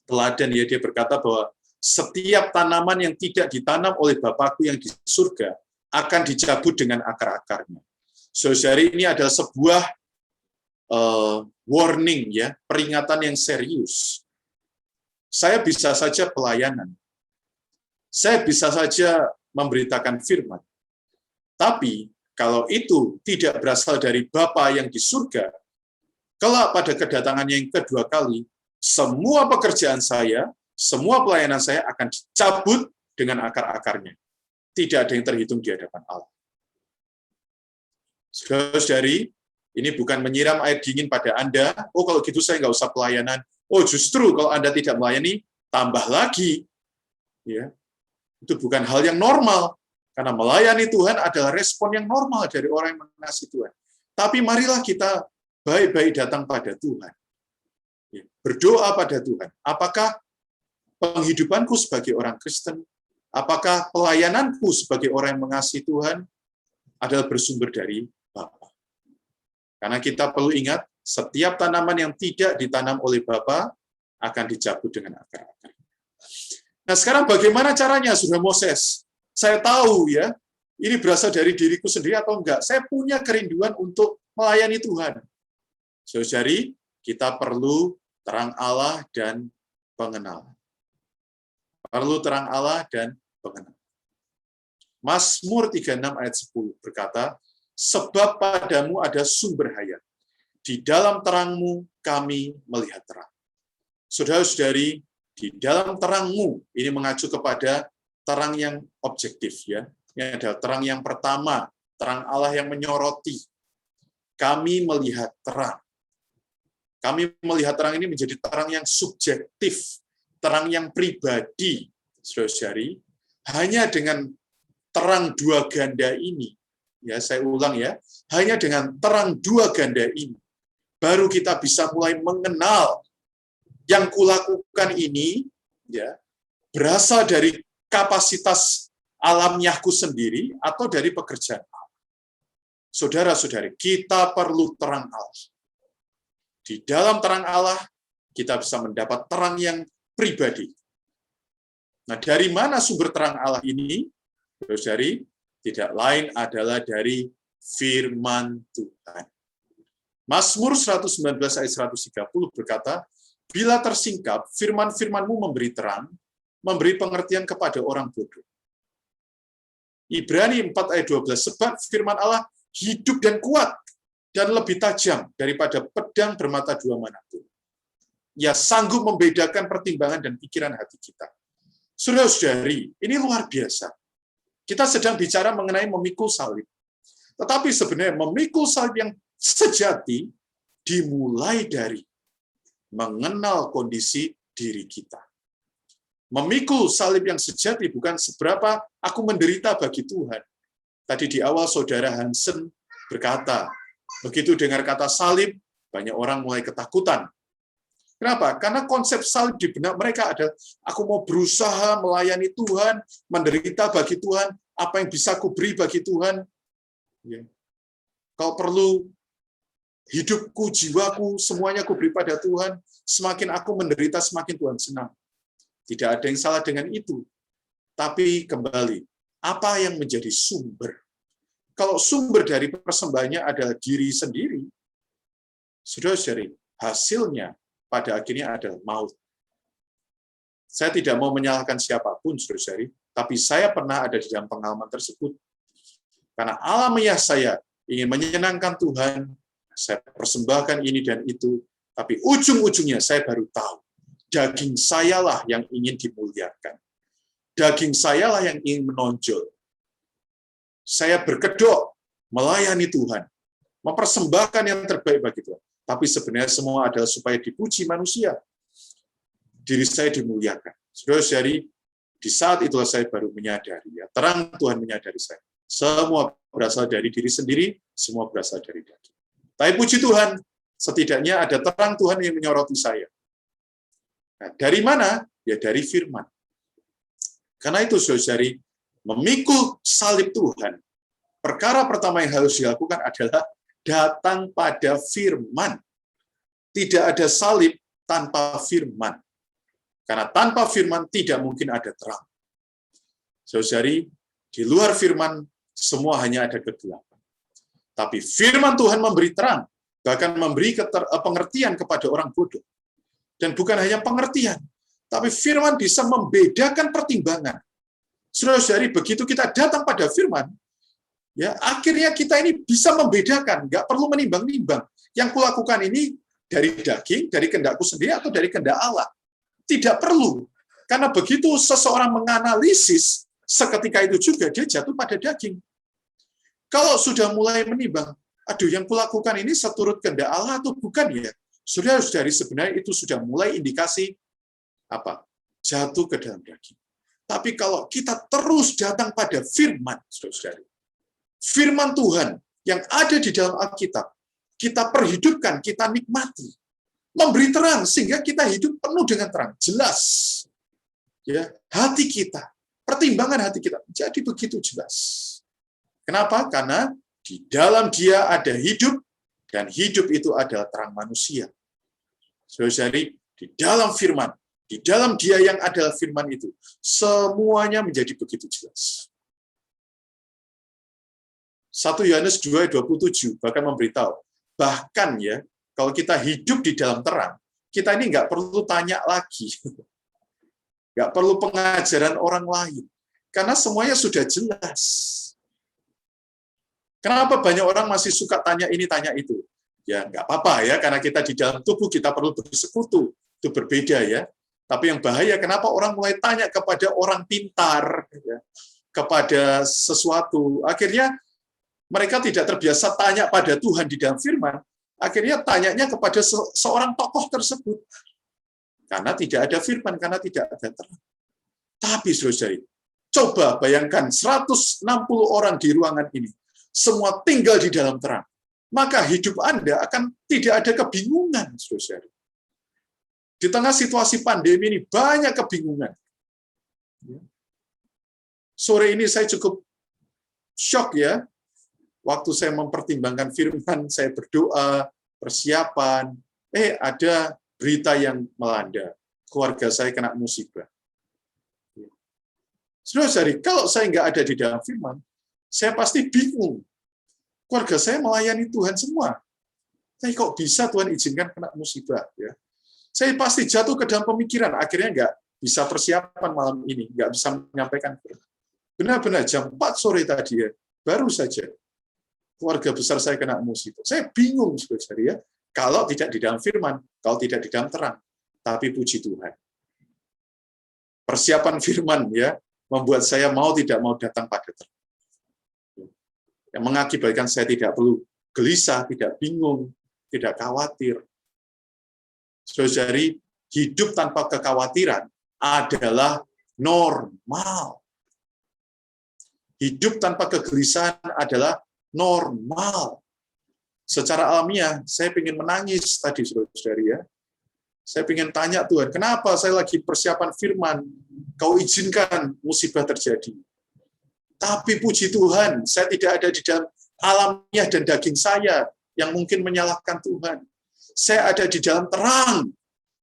teladan, ya, dia berkata bahwa setiap tanaman yang tidak ditanam oleh Bapakku yang di surga akan dicabut dengan akar-akarnya. Saudari, ini adalah sebuah warning, ya, peringatan yang serius. Saya bisa saja pelayanan. Saya bisa saja memberitakan firman. Tapi kalau itu tidak berasal dari Bapa yang di surga, kelak pada kedatangannya yang kedua kali, semua pekerjaan saya, semua pelayanan saya akan dicabut dengan akar-akarnya. Tidak ada yang terhitung di hadapan Allah. Saudari, ini bukan menyiram air dingin pada Anda, oh kalau gitu saya nggak usah pelayanan. Oh justru kalau Anda tidak melayani, tambah lagi. Ya, itu bukan hal yang normal. Karena melayani Tuhan adalah respon yang normal dari orang yang mengasihi Tuhan. Tapi marilah kita baik-baik datang pada Tuhan. Berdoa pada Tuhan. Apakah penghidupanku sebagai orang Kristen, apakah pelayananku sebagai orang yang mengasihi Tuhan adalah bersumber dari Bapa? Karena kita perlu ingat, setiap tanaman yang tidak ditanam oleh Bapa akan dicabut dengan akar-akar. Nah, sekarang bagaimana caranya, Saudara Moses? Saya tahu, ya, ini berasal dari diriku sendiri atau enggak. Saya punya kerinduan untuk melayani Tuhan. Saudari, kita perlu terang Allah dan pengenalan. Perlu terang Allah dan pengenalan. Mazmur 36 ayat 10 berkata, sebab padamu ada sumber hayat. Di dalam terangmu kami melihat terang. Saudara-saudari, di dalam terangmu, ini mengacu kepada terang yang objektif, ya. Ini adalah terang yang pertama, terang Allah yang menyoroti. Kami melihat terang. Kami melihat terang ini menjadi terang yang subjektif, terang yang pribadi, saudara-saudari. Hanya dengan terang dua ganda ini, ya saya ulang ya, hanya dengan terang dua ganda ini, baru kita bisa mulai mengenal yang kulakukan ini, ya, berasal dari kapasitas alamiahku sendiri atau dari pekerjaan Allah. Saudara-saudari, kita perlu terang Allah. Di dalam terang Allah, kita bisa mendapat terang yang pribadi. Nah, dari mana sumber terang Allah ini? Saudari, tidak lain adalah dari firman Tuhan. Mazmur 119 ayat 130 berkata, bila tersingkap, firman-firman-Mu memberi terang, memberi pengertian kepada orang bodoh. Ibrani 4 ayat 12, sebab firman Allah hidup dan kuat, dan lebih tajam daripada pedang bermata dua manapun. Ia sanggup membedakan pertimbangan dan pikiran hati kita. Saudara-saudari, ini luar biasa. Kita sedang bicara mengenai memikul salib. Tetapi sebenarnya memikul salib yang sejati dimulai dari mengenal kondisi diri kita. Memikul salib yang sejati bukan seberapa aku menderita bagi Tuhan. Tadi di awal saudara Hansen berkata, begitu dengar kata salib, banyak orang mulai ketakutan. Kenapa? Karena konsep salib di benak mereka ada, aku mau berusaha melayani Tuhan, menderita bagi Tuhan, apa yang bisa aku beri bagi Tuhan. Ya. Kalau perlu, hidupku, jiwaku, semuanya aku beri pada Tuhan, semakin aku menderita, semakin Tuhan senang. Tidak ada yang salah dengan itu. Tapi kembali, apa yang menjadi sumber? Kalau sumber dari persembahannya adalah diri sendiri, saudara-saudari, hasilnya pada akhirnya adalah maut. Saya tidak mau menyalahkan siapapun, saudara-saudari, tapi saya pernah ada di dalam pengalaman tersebut. Karena alamiah saya ingin menyenangkan Tuhan, saya persembahkan ini dan itu, tapi ujung-ujungnya saya baru tahu, daging sayalah yang ingin dimuliakan. Daging sayalah yang ingin menonjol. Saya berkedok melayani Tuhan, mempersembahkan yang terbaik bagi Tuhan. Tapi sebenarnya semua adalah supaya dipuji manusia. Diri saya dimuliakan. Saudara-saudari, di saat itulah saya baru menyadari, ya, terang Tuhan menyadari saya. Semua berasal dari diri sendiri, semua berasal dari daging. Tapi puji Tuhan, setidaknya ada terang Tuhan yang menyoroti saya. Nah, dari mana? Ya dari firman. Karena itu, saudara-saudari, memikul salib Tuhan, perkara pertama yang harus dilakukan adalah datang pada firman. Tidak ada salib tanpa firman. Karena tanpa firman tidak mungkin ada terang. Saudari, di luar firman semua hanya ada kegelapan. Tapi firman Tuhan memberi terang, bahkan memberi pengertian kepada orang bodoh. Dan bukan hanya pengertian, tapi firman bisa membedakan pertimbangan. Saudara-saudari, begitu kita datang pada firman, ya akhirnya kita ini bisa membedakan, nggak perlu menimbang-nimbang. Yang kulakukan ini dari daging, dari kehendakku sendiri, atau dari kehendak Allah. Tidak perlu. Karena begitu seseorang menganalisis, seketika itu juga dia jatuh pada daging. Kalau sudah mulai menimbang, aduh yang kulakukan ini seturut kehendak Allah atau bukan ya? Saudara-saudari, sebenarnya itu sudah mulai indikasi apa? Jatuh ke dalam daging. Tapi kalau kita terus datang pada firman, saudara-saudari, firman Tuhan yang ada di dalam Alkitab, kita perhidupkan, kita nikmati, memberi terang sehingga kita hidup penuh dengan terang, jelas. Ya, hati kita, pertimbangan hati kita jadi begitu jelas. Kenapa? Karena di dalam Dia ada hidup, dan hidup itu adalah terang manusia. Saudara-saudari, di dalam firman, di dalam Dia yang adalah firman itu, semuanya menjadi begitu jelas. 1 Yohanes 2:27 bahkan memberitahu, bahkan ya, kalau kita hidup di dalam terang, kita ini nggak perlu tanya lagi. Nggak perlu pengajaran orang lain. Karena semuanya sudah jelas. Kenapa banyak orang masih suka tanya ini, tanya itu? Ya, nggak apa-apa ya, karena kita di dalam tubuh, kita perlu bersekutu. Itu berbeda ya. Tapi yang bahaya, kenapa orang mulai tanya kepada orang pintar, ya, kepada sesuatu. Akhirnya, mereka tidak terbiasa tanya pada Tuhan di dalam firman, akhirnya tanyanya kepada seorang tokoh tersebut. Karena tidak ada firman, karena tidak ada terang. Tapi, saudara, coba bayangkan 160 orang di ruangan ini. semua tinggal di dalam terang, maka hidup Anda akan tidak ada kebingungan, saudara. Di tengah situasi pandemi ini banyak kebingungan. Sore ini saya cukup shock ya, waktu saya mempertimbangkan firman, saya berdoa, persiapan, ada berita yang melanda, keluarga saya kena musibah. Saudara-saudari, kalau saya nggak ada di dalam firman, saya pasti bingung. Keluarga saya melayani Tuhan semua. Tapi kok bisa Tuhan izinkan kena musibah? Ya. Saya pasti jatuh ke dalam pemikiran, akhirnya nggak bisa persiapan malam ini, nggak bisa menyampaikan. Benar-benar jam 4 sore tadi ya, baru saja keluarga besar saya kena musibah. Saya bingung, saudara-saudari ya, kalau tidak di dalam firman, kalau tidak di dalam terang. Tapi puji Tuhan. Persiapan firman ya, membuat saya mau tidak mau datang pada terang. Yang mengakibatkan saya tidak perlu gelisah, tidak bingung, tidak khawatir. Saudari, hidup tanpa kekhawatiran adalah normal. Hidup tanpa kegelisahan adalah normal. Secara alamiah, saya ingin menangis tadi, saudari ya. Saya ingin tanya Tuhan, kenapa saya lagi persiapan firman, kau izinkan musibah terjadi. Tapi puji Tuhan, saya tidak ada di dalam alamiah dan daging saya yang mungkin menyalahkan Tuhan. Saya ada di dalam terang.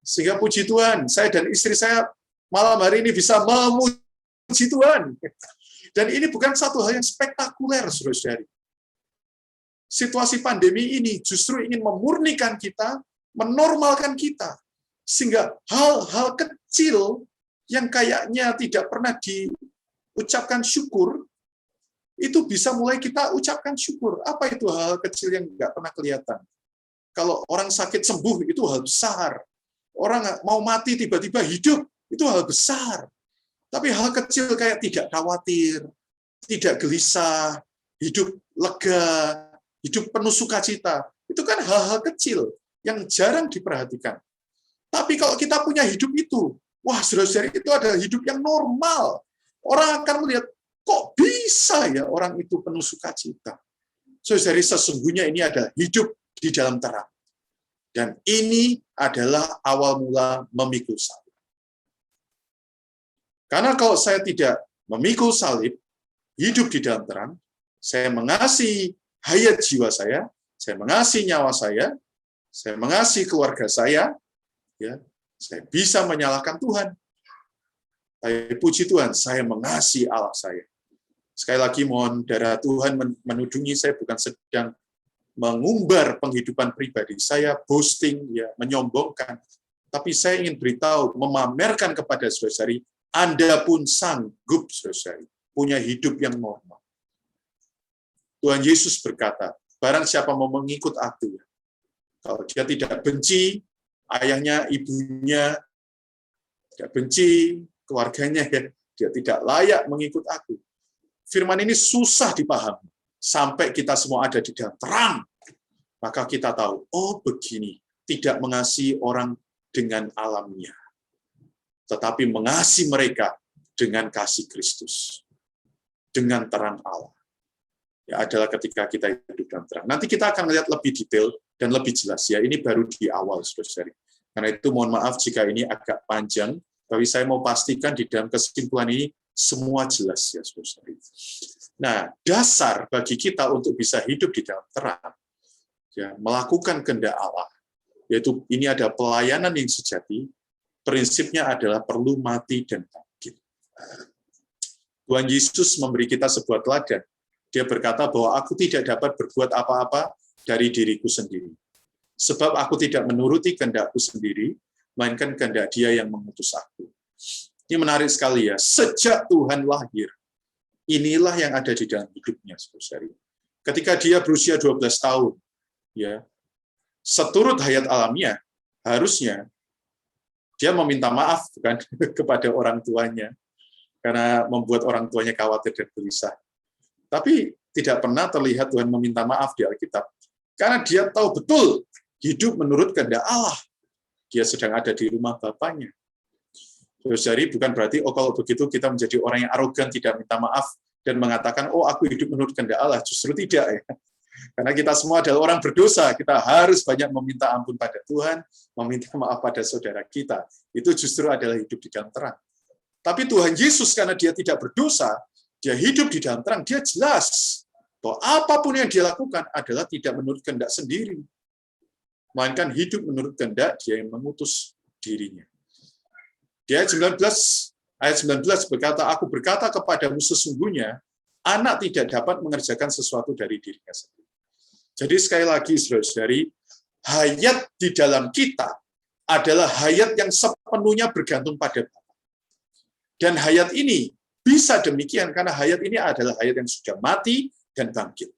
Sehingga puji Tuhan, saya dan istri saya malam hari ini bisa memuji Tuhan. Dan ini bukan satu hal yang spektakuler, saudara-saudari. Situasi pandemi ini justru ingin memurnikan kita, menormalkan kita. Sehingga hal-hal kecil yang kayaknya tidak pernah diucapkan syukur, itu bisa mulai kita ucapkan syukur. Apa itu hal kecil yang nggak pernah kelihatan? Kalau orang sakit sembuh, itu hal besar. Orang mau mati tiba-tiba hidup, itu hal besar. Tapi hal kecil kayak tidak khawatir, tidak gelisah, hidup lega, hidup penuh sukacita, itu kan hal-hal kecil yang jarang diperhatikan. Tapi kalau kita punya hidup itu, wah saudara-saudari, itu adalah hidup yang normal. Orang akan melihat, kok bisa ya orang itu penuh sukacita. Saudara-saudari, sesungguhnya ini adalah hidup di dalam terang. Dan ini adalah awal mula memikul salib. Karena kalau saya tidak memikul salib, hidup di dalam terang, saya mengasihi hayat jiwa saya mengasihi nyawa saya mengasihi keluarga saya, ya, saya bisa menyalahkan Tuhan. Tapi puji Tuhan, saya mengasihi Allah saya. Sekali lagi mohon darah Tuhan menudungi saya, bukan sedang mengumbar penghidupan pribadi saya, boasting, ya, menyombongkan. Tapi saya ingin beritahu, memamerkan kepada saudara-saudari, Anda pun sanggup, saudara-saudari, punya hidup yang normal. Tuhan Yesus berkata, barang siapa mau mengikut aku, kalau dia tidak benci ayahnya, ibunya, tidak benci keluarganya, dia tidak layak mengikut aku. Firman ini susah dipahami. Sampai kita semua ada di dalam terang, maka kita tahu, oh begini, tidak mengasihi orang dengan alamiah, tetapi mengasihi mereka dengan kasih Kristus, dengan terang Allah. Ya, adalah ketika kita hidup dalam terang. Nanti kita akan melihat lebih detail dan lebih jelas. Ya, ini baru di awal, saudara-saudari. Karena itu mohon maaf jika ini agak panjang, tapi saya mau pastikan di dalam kesimpulan ini semua jelas, ya, saudara-saudari. Nah, dasar bagi kita untuk bisa hidup di dalam terang, ya, melakukan kehendak Allah, yaitu ini ada pelayanan yang sejati, prinsipnya adalah perlu mati dan bangkit. Tuhan Yesus memberi kita sebuah teladan. Dia berkata bahwa aku tidak dapat berbuat apa-apa dari diriku sendiri. Sebab aku tidak menuruti kehendakku sendiri, melainkan kehendak Dia yang mengutus aku. Ini menarik sekali ya. Sejak Tuhan lahir, inilah yang ada di dalam hidupnya, saudara. Ketika dia berusia 12 tahun, ya, seturut hayat alamiah, harusnya dia meminta maaf bukan kepada orang tuanya, karena membuat orang tuanya khawatir dan gelisah. Tapi tidak pernah terlihat Tuhan meminta maaf di Alkitab, karena dia tahu betul hidup menurut kehendak Allah. Dia sedang ada di rumah Bapaknya. Jadi bukan berarti, oh kalau begitu kita menjadi orang yang arogan, tidak minta maaf, dan mengatakan, oh aku hidup menurut kehendak Allah. Justru tidak ya. Karena kita semua adalah orang berdosa, kita harus banyak meminta ampun pada Tuhan, meminta maaf pada saudara kita. Itu justru adalah hidup di dalam terang. Tapi Tuhan Yesus karena dia tidak berdosa, dia hidup di dalam terang, dia jelas bahwa apapun yang dia lakukan adalah tidak menurut kehendak sendiri, melainkan hidup menurut kehendak dia yang mengutus dirinya. Di ayat 19 berkata, aku berkata kepadamu sesungguhnya, anak tidak dapat mengerjakan sesuatu dari dirinya sendiri. Jadi sekali lagi, saudara-saudari, hayat di dalam kita adalah hayat yang sepenuhnya bergantung pada Bapa. Dan hayat ini bisa demikian karena hayat ini adalah hayat yang sudah mati dan bangkit.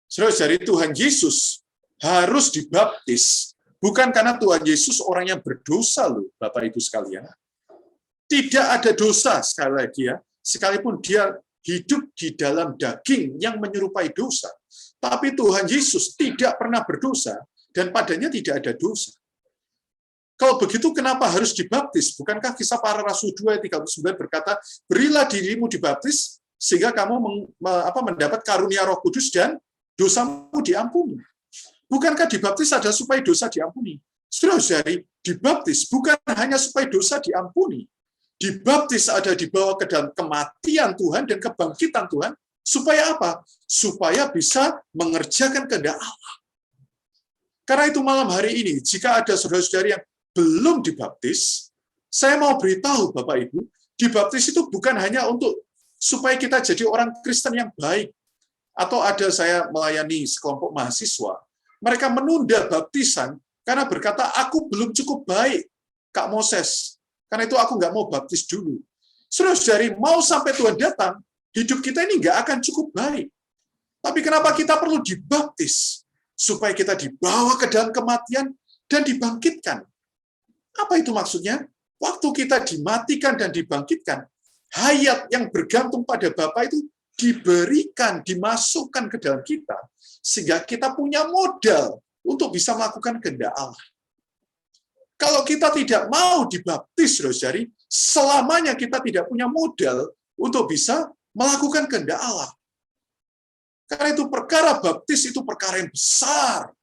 Saudara-saudari, Tuhan Yesus harus dibaptis. Bukan karena Tuhan Yesus orang yang berdosa loh, Bapak Ibu sekalian. Tidak ada dosa, sekali lagi ya. Sekalipun dia hidup di dalam daging yang menyerupai dosa. Tapi Tuhan Yesus tidak pernah berdosa dan padanya tidak ada dosa. Kalau begitu kenapa harus dibaptis? Bukankah Kisah Para Rasul 2 ayat 39 berkata, berilah dirimu dibaptis sehingga kamu mendapat karunia Roh Kudus dan dosamu diampuni. Bukankah dibaptis adalah supaya dosa diampuni? Saudara-saudari, dibaptis bukan hanya supaya dosa diampuni. Dibaptis ada dibawa ke dalam kematian Tuhan dan kebangkitan Tuhan. Supaya apa? Supaya bisa mengerjakan kehendak Allah. Karena itu malam hari ini, jika ada saudara-saudari yang belum dibaptis, saya mau beritahu Bapak Ibu, dibaptis itu bukan hanya untuk supaya kita jadi orang Kristen yang baik. Atau ada saya melayani sekelompok mahasiswa, mereka menunda baptisan karena berkata, aku belum cukup baik, Kak Moses. Karena itu aku nggak mau baptis dulu. Saudara-saudari, mau sampai Tuhan datang, hidup kita ini nggak akan cukup baik. Tapi kenapa kita perlu dibaptis? Supaya kita dibawa ke dalam kematian dan dibangkitkan. Apa itu maksudnya? Waktu kita dimatikan dan dibangkitkan, hayat yang bergantung pada Bapa itu diberikan, dimasukkan ke dalam kita, sehingga kita punya modal untuk bisa melakukan kehendak Allah. Kalau kita tidak mau dibaptis, saudari, selamanya kita tidak punya modal untuk bisa melakukan kehendak Allah. Karena itu perkara baptis itu perkara yang besar.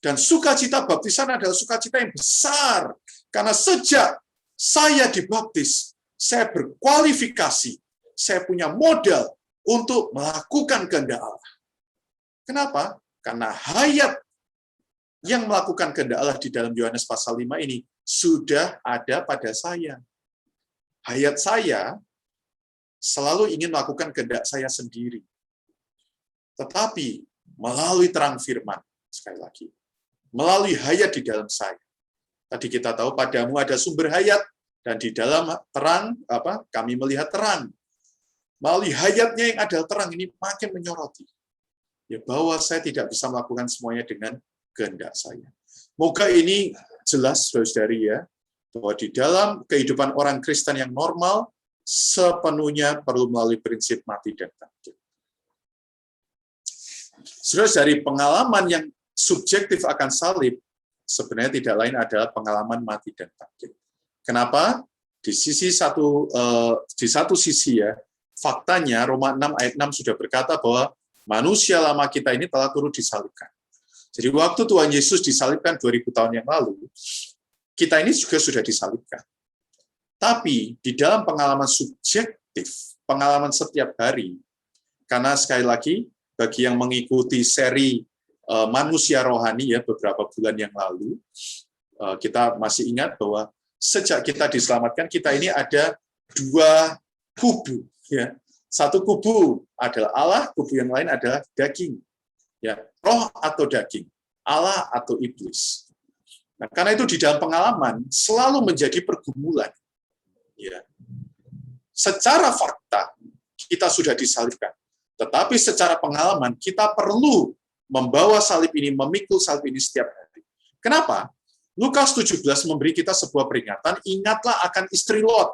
Dan sukacita baptisan adalah sukacita yang besar. Karena sejak saya dibaptis, saya berkualifikasi, saya punya modal untuk melakukan kehendak Allah. Kenapa? Karena hayat yang melakukan kehendak Allah di dalam Yohanes pasal 5 ini sudah ada pada saya. Hayat saya selalu ingin melakukan kehendak saya sendiri. Tetapi melalui terang firman, sekali lagi, melalui hayat di dalam saya. Tadi kita tahu padamu ada sumber hayat, dan di dalam terang, kami melihat terang. Melalui hayatnya yang adalah terang ini makin menyoroti. Ya, bahwa saya tidak bisa melakukan semuanya dengan kehendak saya. Moga ini jelas, saudari ya, bahwa di dalam kehidupan orang Kristen yang normal, sepenuhnya perlu melalui prinsip mati dan bangkit. Saudara, dari pengalaman yang subjektif akan salib, sebenarnya tidak lain adalah pengalaman mati dan bangkit. Kenapa? Di satu sisi ya, faktanya Roma 6 ayat 6 sudah berkata bahwa manusia lama kita ini telah turut disalibkan. Jadi waktu Tuhan Yesus disalibkan 2000 tahun yang lalu, kita ini juga sudah disalibkan. Tapi di dalam pengalaman subjektif, pengalaman setiap hari, karena sekali lagi, bagi yang mengikuti seri manusia rohani ya beberapa bulan yang lalu, kita masih ingat bahwa sejak kita diselamatkan, kita ini ada dua kubu. Ya. Satu kubu adalah Allah, kubu yang lain adalah daging. Ya, roh atau daging, Allah atau iblis. Nah, karena itu di dalam pengalaman selalu menjadi pergumulan. Ya. Secara fakta kita sudah disalibkan, tetapi secara pengalaman kita perlu membawa salib ini, memikul salib ini setiap hari. Kenapa? Lukas 17 memberi kita sebuah peringatan, ingatlah akan istri Lot.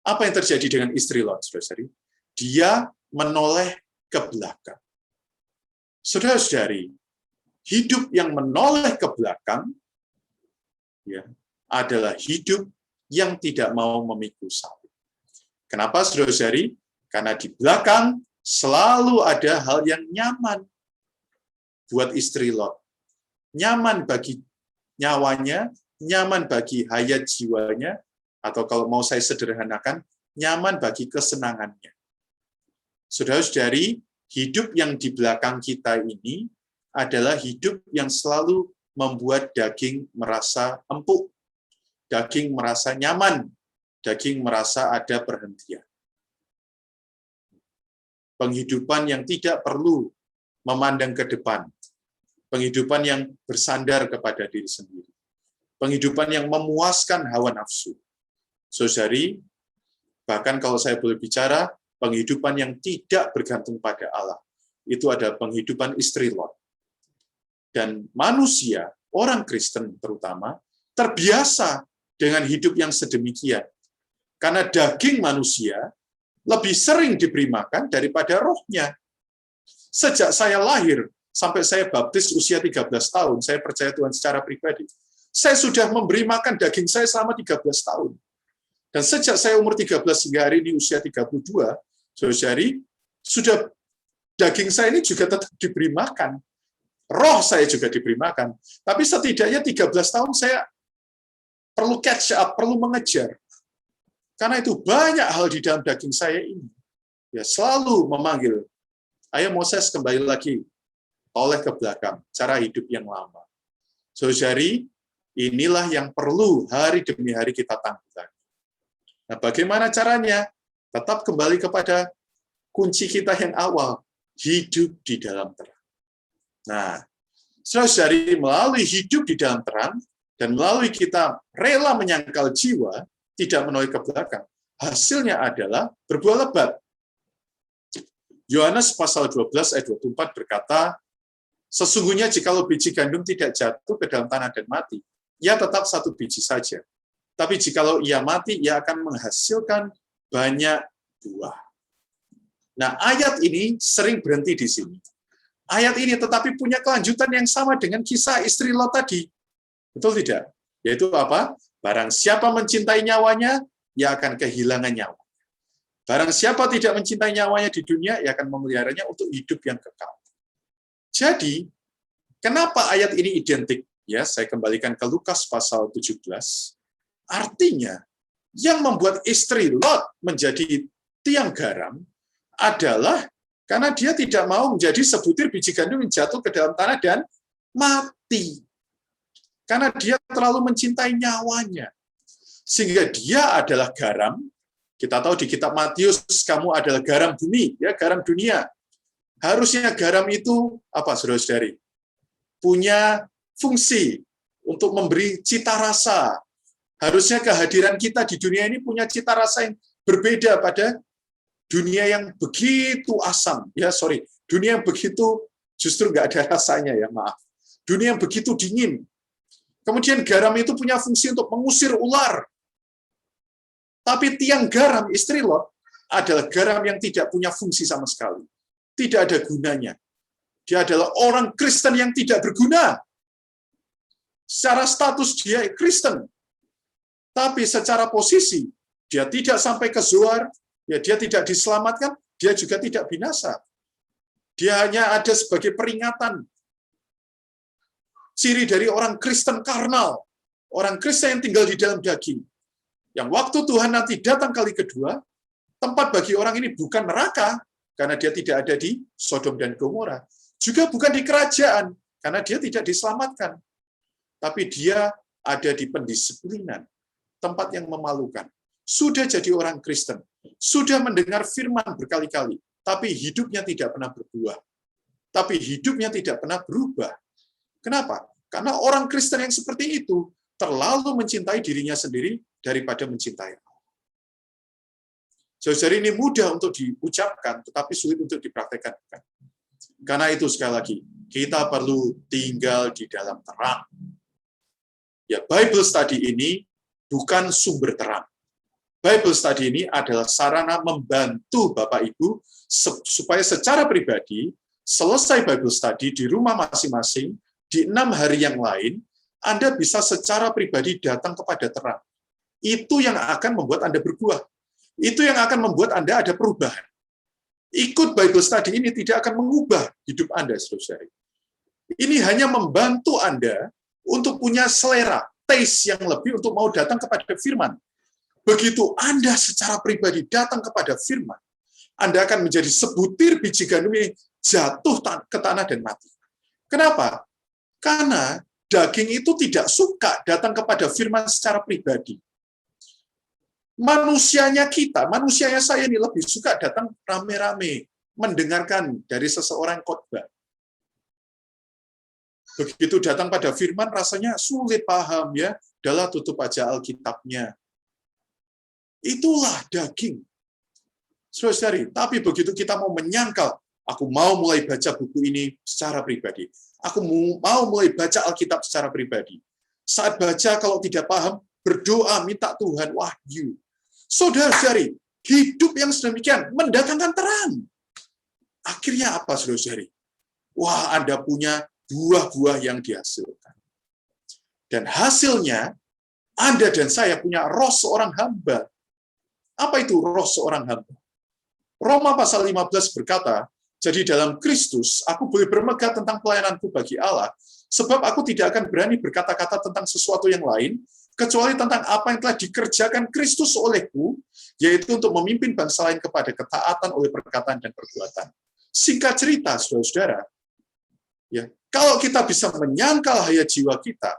Apa yang terjadi dengan istri Lot, saudara-saudari? Dia menoleh ke belakang. Saudara-saudari, hidup yang menoleh ke belakang ya, adalah hidup yang tidak mau memikul salib. Kenapa, saudara-saudari? Karena di belakang selalu ada hal yang nyaman buat istri Lot. Nyaman bagi nyawanya, nyaman bagi hayat jiwanya, atau kalau mau saya sederhanakan, nyaman bagi kesenangannya. Saudara-saudari, hidup yang di belakang kita ini adalah hidup yang selalu membuat daging merasa empuk, daging merasa nyaman, daging merasa ada perhentian. Penghidupan yang tidak perlu memandang ke depan, penghidupan yang bersandar kepada diri sendiri, penghidupan yang memuaskan hawa nafsu. Saudari, bahkan kalau saya boleh bicara, penghidupan yang tidak bergantung pada Allah, itu ada penghidupan istri Lot. Dan manusia, orang Kristen terutama, terbiasa dengan hidup yang sedemikian. Karena daging manusia lebih sering diberi makan daripada rohnya. Sejak saya lahir, sampai saya baptis usia 13 tahun, saya percaya Tuhan secara pribadi, saya sudah memberi makan daging saya selama 13 tahun. Dan sejak saya umur 13 hingga hari ini usia 32, saudari, sudah daging saya ini juga tetap diberi makan. Roh saya juga diberi makan. Tapi setidaknya 13 tahun saya perlu catch up, perlu mengejar. Karena itu banyak hal di dalam daging saya ini. Ya, selalu memanggil, ayo Moses kembali lagi, oleh ke belakang, cara hidup yang lama. Saudari, inilah yang perlu hari demi hari kita tangguhkan. Nah, bagaimana caranya? Tetap kembali kepada kunci kita yang awal, hidup di dalam terang. Nah, saudari, melalui hidup di dalam terang, dan melalui kita rela menyangkal jiwa, tidak menoleh ke belakang, hasilnya adalah berbuah lebat. Yohanes pasal 12 ayat 24 berkata, sesungguhnya jikalau biji gandum tidak jatuh ke dalam tanah dan mati, ia tetap satu biji saja. Tapi jikalau ia mati, ia akan menghasilkan banyak buah. Nah, ayat ini sering berhenti di sini. Ayat ini tetapi punya kelanjutan yang sama dengan kisah istri Lot tadi. Betul tidak? Yaitu apa? Barang siapa mencintai nyawanya, ia akan kehilangan nyawa. Barang siapa tidak mencintai nyawanya di dunia, ia akan memeliharanya untuk hidup yang kekal. Jadi, kenapa ayat ini identik? Ya, saya kembalikan ke Lukas pasal 17. Artinya, yang membuat istri Lot menjadi tiang garam adalah karena dia tidak mau menjadi sebutir biji gandum yang jatuh ke dalam tanah dan mati. Karena dia terlalu mencintai nyawanya. Sehingga dia adalah garam. Kita tahu di kitab Matius, kamu adalah garam bumi, ya, garam dunia. Harusnya garam itu, apa saudara-saudari? Punya fungsi untuk memberi cita rasa. Harusnya kehadiran kita di dunia ini punya cita rasa yang berbeda pada dunia yang begitu asam. Dunia yang begitu justru nggak ada rasanya, ya maaf. Dunia yang begitu dingin. Kemudian garam itu punya fungsi untuk mengusir ular. Tapi tiang garam, istri Lot, adalah garam yang tidak punya fungsi sama sekali. Tidak ada gunanya. Dia adalah orang Kristen yang tidak berguna. Secara status dia Kristen. Tapi secara posisi, dia tidak sampai ke Zoar, ya dia tidak diselamatkan, dia juga tidak binasa. Dia hanya ada sebagai peringatan. Ciri dari orang Kristen karnal, orang Kristen yang tinggal di dalam daging. Yang waktu Tuhan nanti datang kali kedua, tempat bagi orang ini bukan neraka, karena dia tidak ada di Sodom dan Gomora. Juga bukan di kerajaan, karena dia tidak diselamatkan. Tapi dia ada di pendisiplinan, tempat yang memalukan. Sudah jadi orang Kristen, sudah mendengar firman berkali-kali, tapi hidupnya tidak pernah berbuah. Tapi hidupnya tidak pernah berubah. Kenapa? Karena orang Kristen yang seperti itu terlalu mencintai dirinya sendiri daripada mencintai Allah. Saudara, ini mudah untuk diucapkan, tetapi sulit untuk dipraktekkan. Karena itu sekali lagi, kita perlu tinggal di dalam terang. Ya, Bible study ini bukan sumber terang. Bible study ini adalah sarana membantu Bapak Ibu supaya secara pribadi selesai Bible study di rumah masing-masing di 6 hari yang lain, Anda bisa secara pribadi datang kepada terang. Itu yang akan membuat Anda berbuah. Itu yang akan membuat Anda ada perubahan. Ikut Bible study ini tidak akan mengubah hidup Anda, saudara. Ini hanya membantu Anda untuk punya selera, taste yang lebih untuk mau datang kepada firman. Begitu Anda secara pribadi datang kepada firman, Anda akan menjadi sebutir biji gandum yang jatuh ke tanah dan mati. Kenapa? Karena daging itu tidak suka datang kepada firman secara pribadi. Manusianya saya ini lebih suka datang rame-rame, mendengarkan dari seseorang khotbah. Begitu datang pada firman, rasanya sulit paham ya, udahlah tutup aja Alkitabnya. Itulah daging. Saudari, tapi begitu kita mau menyangkal, aku mau mulai baca buku ini secara pribadi. Aku mau mulai baca Alkitab secara pribadi. Saat baca, kalau tidak paham, berdoa, minta Tuhan wahyu. Saudara-saudari, hidup yang sedemikian mendatangkan terang. Akhirnya apa, saudara-saudari? Wah, Anda punya buah-buah yang dihasilkan. Dan hasilnya, Anda dan saya punya roh seorang hamba. Apa itu roh seorang hamba? Roma pasal 15 berkata, jadi dalam Kristus, aku boleh bermegah tentang pelayananku bagi Allah, sebab aku tidak akan berani berkata-kata tentang sesuatu yang lain, kecuali tentang apa yang telah dikerjakan Kristus olehku, yaitu untuk memimpin bangsa lain kepada ketaatan oleh perkataan dan perbuatan. Singkat cerita, saudara-saudara, ya, kalau kita bisa menyangkal hayat jiwa kita,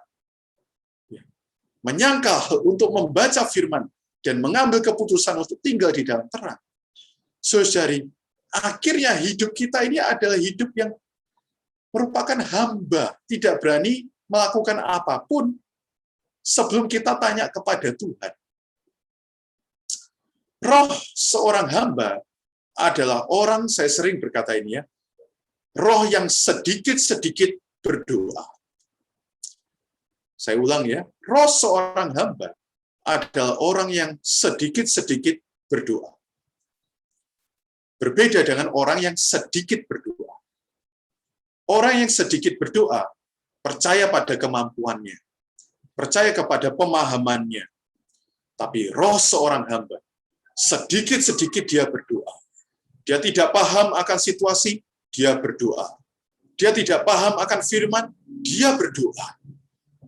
ya, menyangkal untuk membaca firman, dan mengambil keputusan untuk tinggal di dalam terang, saudari, akhirnya hidup kita ini adalah hidup yang merupakan hamba, tidak berani melakukan apapun sebelum kita tanya kepada Tuhan. Roh seorang hamba adalah orang, saya sering berkata ini ya, roh yang sedikit-sedikit berdoa. Saya ulang ya, roh seorang hamba adalah orang yang sedikit-sedikit berdoa. Berbeda dengan orang yang sedikit berdoa. Orang yang sedikit berdoa percaya pada kemampuannya, percaya kepada pemahamannya. Tapi roh seorang hamba, sedikit-sedikit dia berdoa. Dia tidak paham akan situasi, dia berdoa. Dia tidak paham akan firman, dia berdoa.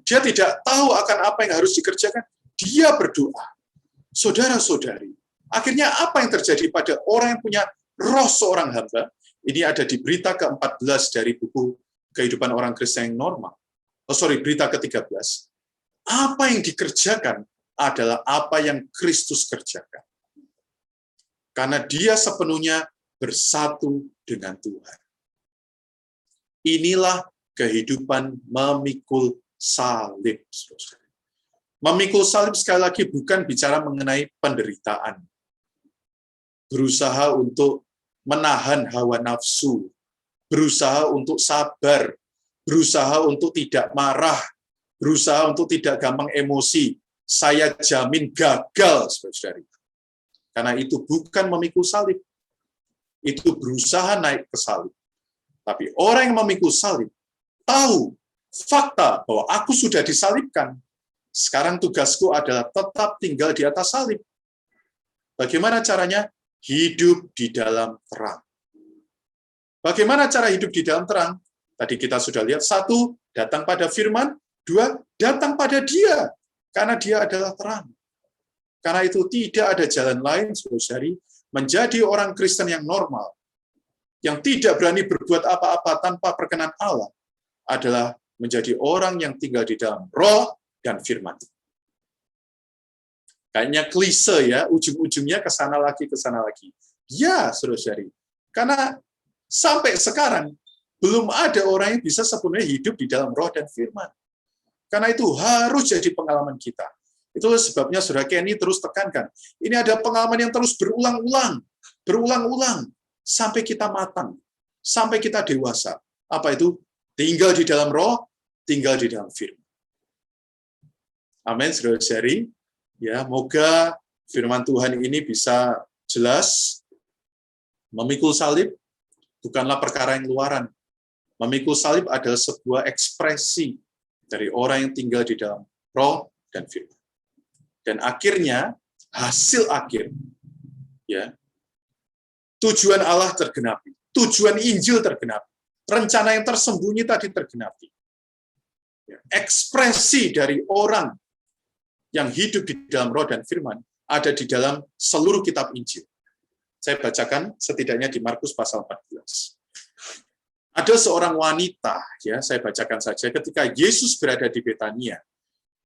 Dia tidak tahu akan apa yang harus dikerjakan, dia berdoa. Saudara-saudari, akhirnya apa yang terjadi pada orang yang punya roh seorang hamba? Ini ada di berita ke-14 dari buku Kehidupan Orang Kristen yang Normal. Berita ke-13. Apa yang dikerjakan adalah apa yang Kristus kerjakan. Karena dia sepenuhnya bersatu dengan Tuhan. Inilah kehidupan memikul salib. Memikul salib sekali lagi bukan bicara mengenai penderitaan. Berusaha untuk menahan hawa nafsu, berusaha untuk sabar, berusaha untuk tidak marah, berusaha untuk tidak gampang emosi. Saya jamin gagal, saudara-saudari. Karena itu bukan memikul salib. Itu berusaha naik ke salib. Tapi orang yang memikul salib tahu fakta bahwa aku sudah disalibkan. Sekarang tugasku adalah tetap tinggal di atas salib. Bagaimana caranya? Hidup di dalam terang. Bagaimana cara hidup di dalam terang? Tadi kita sudah lihat, 1, datang pada firman, 2, datang pada dia, karena dia adalah terang. Karena itu tidak ada jalan lain, saudari, menjadi orang Kristen yang normal, yang tidak berani berbuat apa-apa tanpa perkenan Allah, adalah menjadi orang yang tinggal di dalam roh dan firman. Kayaknya klise ya, ujung-ujungnya ke sana lagi, ke sana lagi. Ya, saudara-saudari. Karena sampai sekarang, belum ada orang yang bisa sepenuhnya hidup di dalam roh dan firman. Karena itu harus jadi pengalaman kita. Itulah sebabnya Saudara Kenny terus tekankan. Ini ada pengalaman yang terus berulang-ulang, sampai kita matang, sampai kita dewasa. Apa itu? Tinggal di dalam roh, tinggal di dalam firman. Amin, saudara-saudari. Ya, moga firman Tuhan ini bisa jelas. Memikul salib bukanlah perkara yang luaran. Memikul salib adalah sebuah ekspresi dari orang yang tinggal di dalam roh dan firman. Dan akhirnya, hasil akhir, ya, Tujuan Allah tergenapi. Tujuan Injil tergenapi. Rencana yang tersembunyi tadi tergenapi. Ekspresi dari orang yang hidup di dalam roh dan firman ada di dalam seluruh kitab Injil. Saya bacakan setidaknya di Markus pasal 14. Ada seorang wanita, ya saya bacakan saja, ketika Yesus berada di Betania,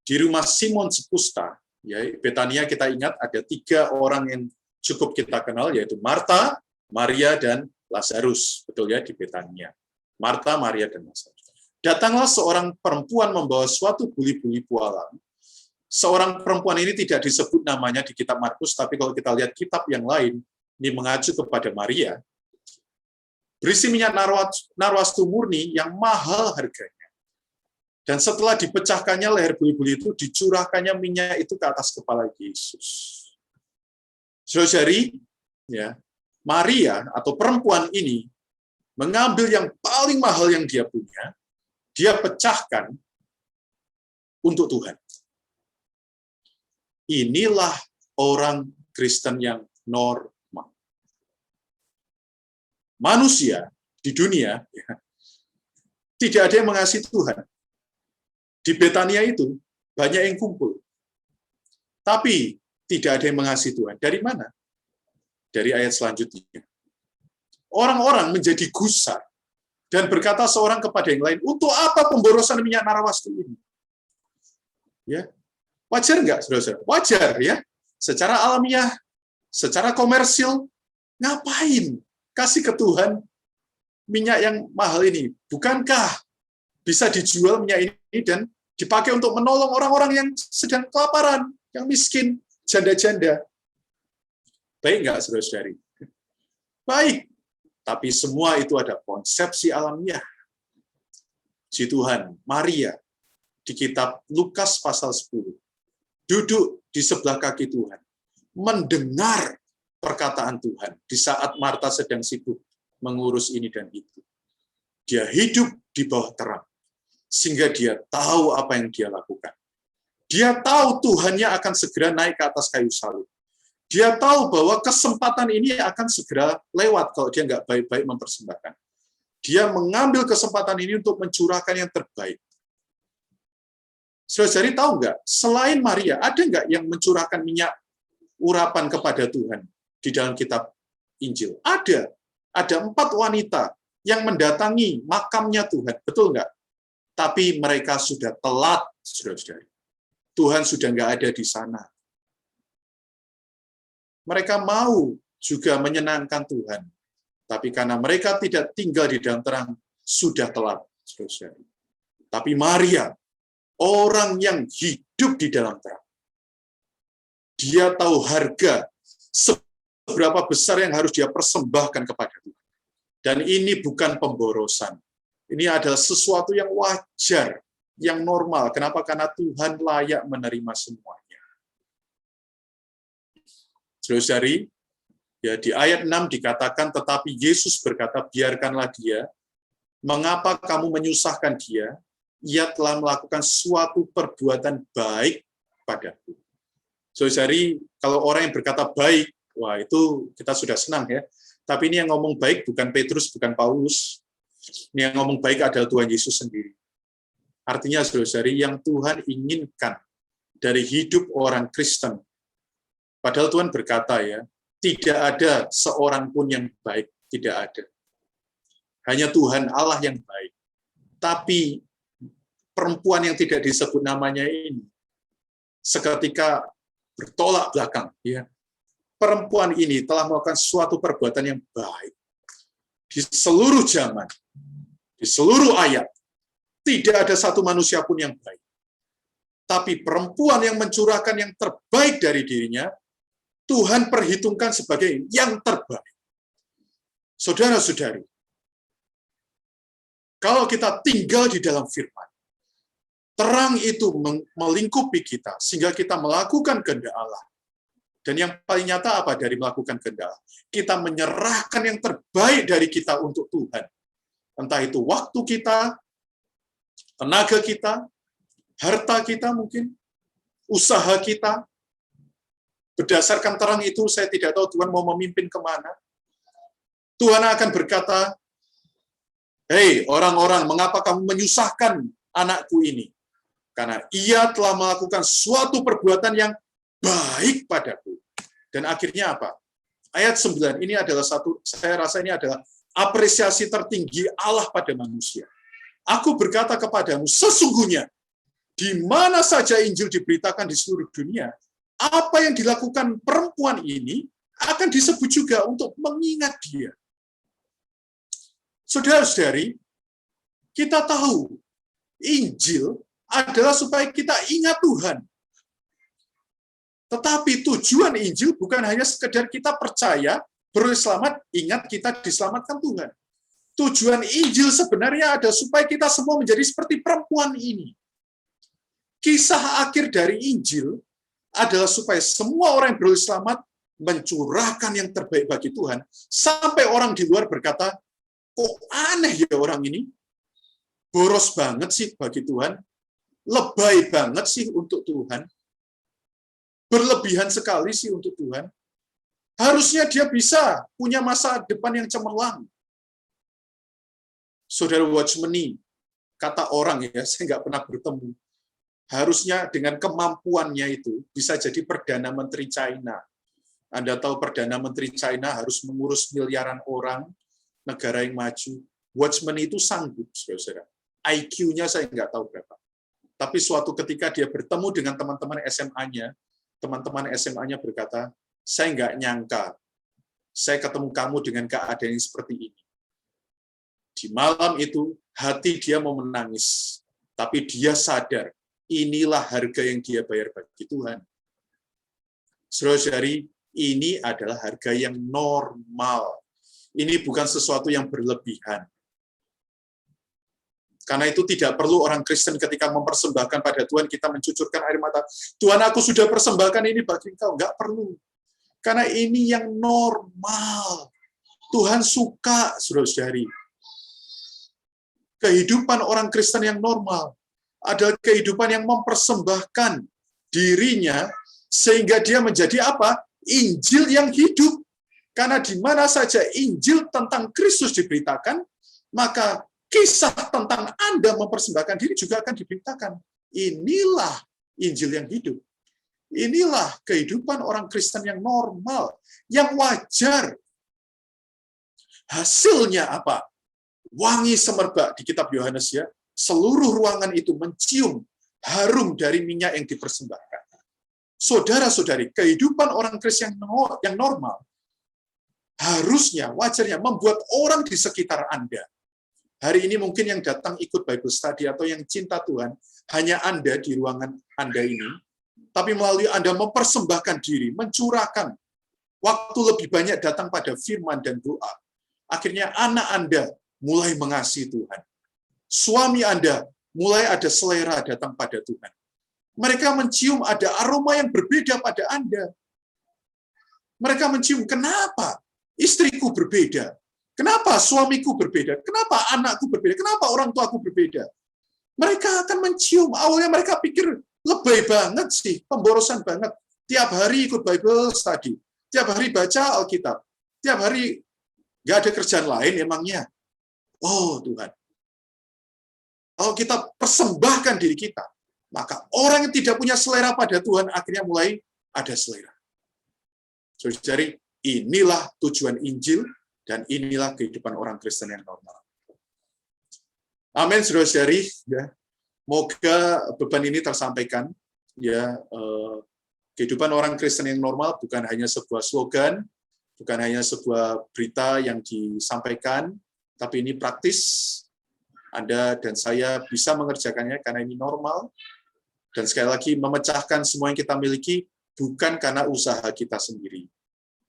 di rumah Simon Sekusta, ya Betania kita ingat ada 3 orang yang cukup kita kenal, yaitu Marta, Maria, dan Lazarus, betul ya, di Betania. Marta, Maria, dan Lazarus. Datanglah seorang perempuan membawa suatu buli-buli pualam. Seorang perempuan ini tidak disebut namanya di kitab Markus, tapi kalau kita lihat kitab yang lain, ini mengacu kepada Maria, berisi minyak narwastu murni yang mahal harganya. Dan setelah dipecahkannya leher buli-buli itu, dicurahkannya minyak itu ke atas kepala Yesus. Saudari, ya, Maria atau perempuan ini mengambil yang paling mahal yang dia punya, dia pecahkan untuk Tuhan. Inilah orang Kristen yang normal. Manusia di dunia ya, tidak ada yang mengasihi Tuhan. Di Betania itu banyak yang kumpul. Tapi tidak ada yang mengasihi Tuhan. Dari mana? Dari ayat selanjutnya. Orang-orang menjadi gusar dan berkata seorang kepada yang lain, untuk apa pemborosan minyak narwastu ini? Ya, wajar nggak, saudara-saudara? Wajar ya. Secara alamiah, secara komersil, ngapain kasih ke Tuhan minyak yang mahal ini? Bukankah bisa dijual minyak ini dan dipakai untuk menolong orang-orang yang sedang kelaparan, yang miskin, janda-janda? Baik nggak, saudara-saudari? Baik. Tapi semua itu ada konsepsi alamiah. Si Tuhan, Maria, di kitab Lukas pasal 10, duduk di sebelah kaki Tuhan, mendengar perkataan Tuhan di saat Marta sedang sibuk mengurus ini dan itu. Dia hidup di bawah terang, sehingga dia tahu apa yang dia lakukan. Dia tahu Tuhannya akan segera naik ke atas kayu salib. Dia tahu bahwa kesempatan ini akan segera lewat kalau dia nggak baik-baik mempersembahkan. Dia mengambil kesempatan ini untuk mencurahkan yang terbaik. Saudara tahu nggak, selain Maria, ada nggak yang mencurahkan minyak urapan kepada Tuhan di dalam kitab Injil? Ada. Ada 4 wanita yang mendatangi makamnya Tuhan. Betul nggak? Tapi mereka sudah telat, saudara-saudari. Tuhan sudah nggak ada di sana. Mereka mau juga menyenangkan Tuhan. Tapi karena mereka tidak tinggal di dalam terang, sudah telat, saudara-saudari. Tapi Maria, orang yang hidup di dalam terang, dia tahu harga seberapa besar yang harus dia persembahkan kepada Tuhan. Dan ini bukan pemborosan. Ini adalah sesuatu yang wajar, yang normal. Kenapa? Karena Tuhan layak menerima semuanya. Saudari, ya di ayat 6 dikatakan, tetapi Yesus berkata, biarkanlah dia. Mengapa kamu menyusahkan dia? Ia telah melakukan suatu perbuatan baik padaku. Saudari, kalau orang yang berkata baik, wah itu kita sudah senang ya. Tapi ini yang ngomong baik bukan Petrus, bukan Paulus. Ini yang ngomong baik adalah Tuhan Yesus sendiri. Artinya, saudari, yang Tuhan inginkan dari hidup orang Kristen, padahal Tuhan berkata ya, tidak ada seorang pun yang baik, tidak ada. Hanya Tuhan Allah yang baik. Tapi perempuan yang tidak disebut namanya ini seketika bertolak belakang. Ya. Perempuan ini telah melakukan suatu perbuatan yang baik. Di seluruh zaman, di seluruh ayat, tidak ada satu manusia pun yang baik. Tapi perempuan yang mencurahkan yang terbaik dari dirinya, Tuhan perhitungkan sebagai yang terbaik. Saudara-saudari, kalau kita tinggal di dalam firman, terang itu melingkupi kita, sehingga kita melakukan kehendak Allah. Dan yang paling nyata apa dari melakukan kehendak Allah? Kita menyerahkan yang terbaik dari kita untuk Tuhan. Entah itu waktu kita, tenaga kita, harta kita mungkin, usaha kita. Berdasarkan terang itu, saya tidak tahu Tuhan mau memimpin kemana. Tuhan akan berkata, "Hei orang-orang, mengapa kamu menyusahkan anakku ini? Karena ia telah melakukan suatu perbuatan yang baik padaku." Dan akhirnya apa? Ayat 9, ini adalah saya rasa ini adalah apresiasi tertinggi Allah pada manusia. "Aku berkata kepadamu, sesungguhnya, di mana saja Injil diberitakan di seluruh dunia, apa yang dilakukan perempuan ini akan disebut juga untuk mengingat dia." Saudara-saudari, kita tahu Injil adalah supaya kita ingat Tuhan. Tetapi tujuan Injil bukan hanya sekedar kita percaya, beroleh selamat, ingat kita diselamatkan Tuhan. Tujuan Injil sebenarnya ada supaya kita semua menjadi seperti perempuan ini. Kisah akhir dari Injil adalah supaya semua orang yang beroleh selamat mencurahkan yang terbaik bagi Tuhan, sampai orang di luar berkata, "Kok aneh ya orang ini? Boros banget sih bagi Tuhan, lebay banget sih untuk Tuhan, berlebihan sekali sih untuk Tuhan. Harusnya dia bisa punya masa depan yang cemerlang." Saudara Watchmeni, kata orang ya, saya nggak pernah bertemu, harusnya dengan kemampuannya itu bisa jadi Perdana Menteri China. Anda tahu Perdana Menteri China harus mengurus miliaran orang, negara yang maju. Watchmeni itu sanggup, saudara. IQ-nya saya nggak tahu berapa. Tapi suatu ketika dia bertemu dengan teman-teman SMA-nya berkata, "Saya nggak nyangka, saya ketemu kamu dengan keadaan yang seperti ini." Di malam itu, hati dia mau menangis. Tapi dia sadar, inilah harga yang dia bayar bagi Tuhan. Saudara-saudari, ini adalah harga yang normal. Ini bukan sesuatu yang berlebihan. Karena itu tidak perlu orang Kristen ketika mempersembahkan pada Tuhan, kita mencucurkan air mata. "Tuhan, aku sudah persembahkan ini bagi Engkau." Enggak perlu. Karena ini yang normal. Tuhan suka, saudara-saudari. Kehidupan orang Kristen yang normal adalah kehidupan yang mempersembahkan dirinya sehingga dia menjadi apa? Injil yang hidup. Karena di mana saja Injil tentang Kristus diberitakan, maka kisah tentang Anda mempersembahkan diri juga akan diberitakan. Inilah Injil yang hidup. Inilah kehidupan orang Kristen yang normal, yang wajar. Hasilnya apa? Wangi semerbak di kitab Yohanes ya. Seluruh ruangan itu mencium harum dari minyak yang dipersembahkan. Saudara-saudari, kehidupan orang Kristen yang normal harusnya, wajarnya membuat orang di sekitar Anda. Hari ini mungkin yang datang ikut Bible Study atau yang cinta Tuhan, hanya Anda di ruangan Anda ini, tapi melalui Anda mempersembahkan diri, mencurahkan waktu lebih banyak datang pada firman dan doa. Akhirnya anak Anda mulai mengasihi Tuhan. Suami Anda mulai ada selera datang pada Tuhan. Mereka mencium ada aroma yang berbeda pada Anda. Mereka mencium, kenapa istriku berbeda? Kenapa suamiku berbeda? Kenapa anakku berbeda? Kenapa orang tuaku berbeda? Mereka akan mencium. Awalnya mereka pikir, lebay banget sih, pemborosan banget. Tiap hari ikut Bible Study. Tiap hari baca Alkitab. Tiap hari nggak ada kerjaan lain emangnya. Oh Tuhan. Kalau kita persembahkan diri kita, maka orang yang tidak punya selera pada Tuhan akhirnya mulai ada selera. Saudari, inilah tujuan Injil dan inilah kehidupan orang Kristen yang normal. Amin, saudara-saudari. Ya, moga beban ini tersampaikan. Ya, kehidupan orang Kristen yang normal bukan hanya sebuah slogan, bukan hanya sebuah berita yang disampaikan, tapi ini praktis. Anda dan saya bisa mengerjakannya karena ini normal. Dan sekali lagi, memecahkan semua yang kita miliki bukan karena usaha kita sendiri.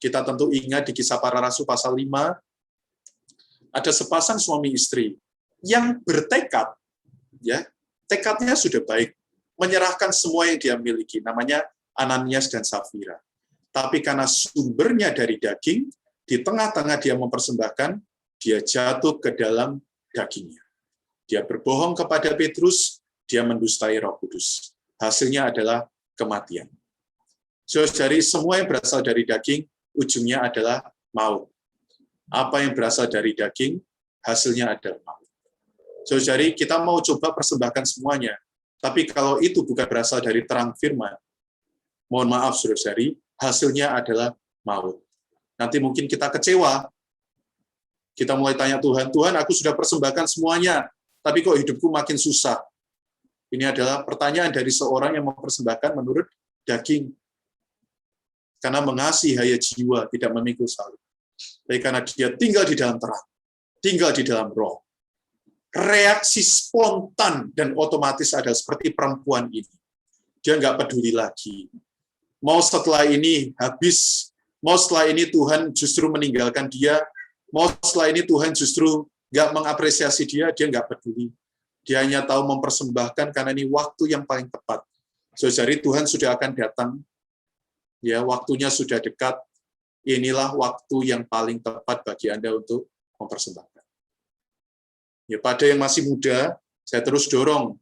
Kita tentu ingat di Kisah Para Rasul pasal 5, ada sepasang suami istri yang bertekad, ya, tekadnya sudah baik, menyerahkan semua yang dia miliki, namanya Ananias dan Safira. Tapi karena sumbernya dari daging, di tengah-tengah dia mempersembahkan, dia jatuh ke dalam dagingnya. Dia berbohong kepada Petrus, dia mendustai Roh Kudus. Hasilnya adalah kematian. Saudari, semua yang berasal dari daging, ujungnya adalah maut. Apa yang berasal dari daging, hasilnya adalah maut. Saudari, kita mau coba persembahkan semuanya, tapi kalau itu bukan berasal dari terang firman, mohon maaf saudari, hasilnya adalah maut. Nanti mungkin kita kecewa, kita mulai tanya Tuhan, Tuhan aku sudah persembahkan semuanya, tapi kok hidupku makin susah. Ini adalah pertanyaan dari seorang yang mempersembahkan menurut daging. Karena mengasihi hanya jiwa, tidak memikul salib. Tapi karena dia tinggal di dalam terang, tinggal di dalam roh. Reaksi spontan dan otomatis adalah seperti perempuan ini. Dia nggak peduli lagi. Mau setelah ini habis, mau setelah ini Tuhan justru meninggalkan dia, mau setelah ini Tuhan justru nggak mengapresiasi dia nggak peduli. Dia hanya tahu mempersembahkan karena ini waktu yang paling tepat. Saudari, Tuhan sudah akan datang. Ya, waktunya sudah dekat. Inilah waktu yang paling tepat bagi Anda untuk mempersembahkan. Ya, pada yang masih muda, saya terus dorong.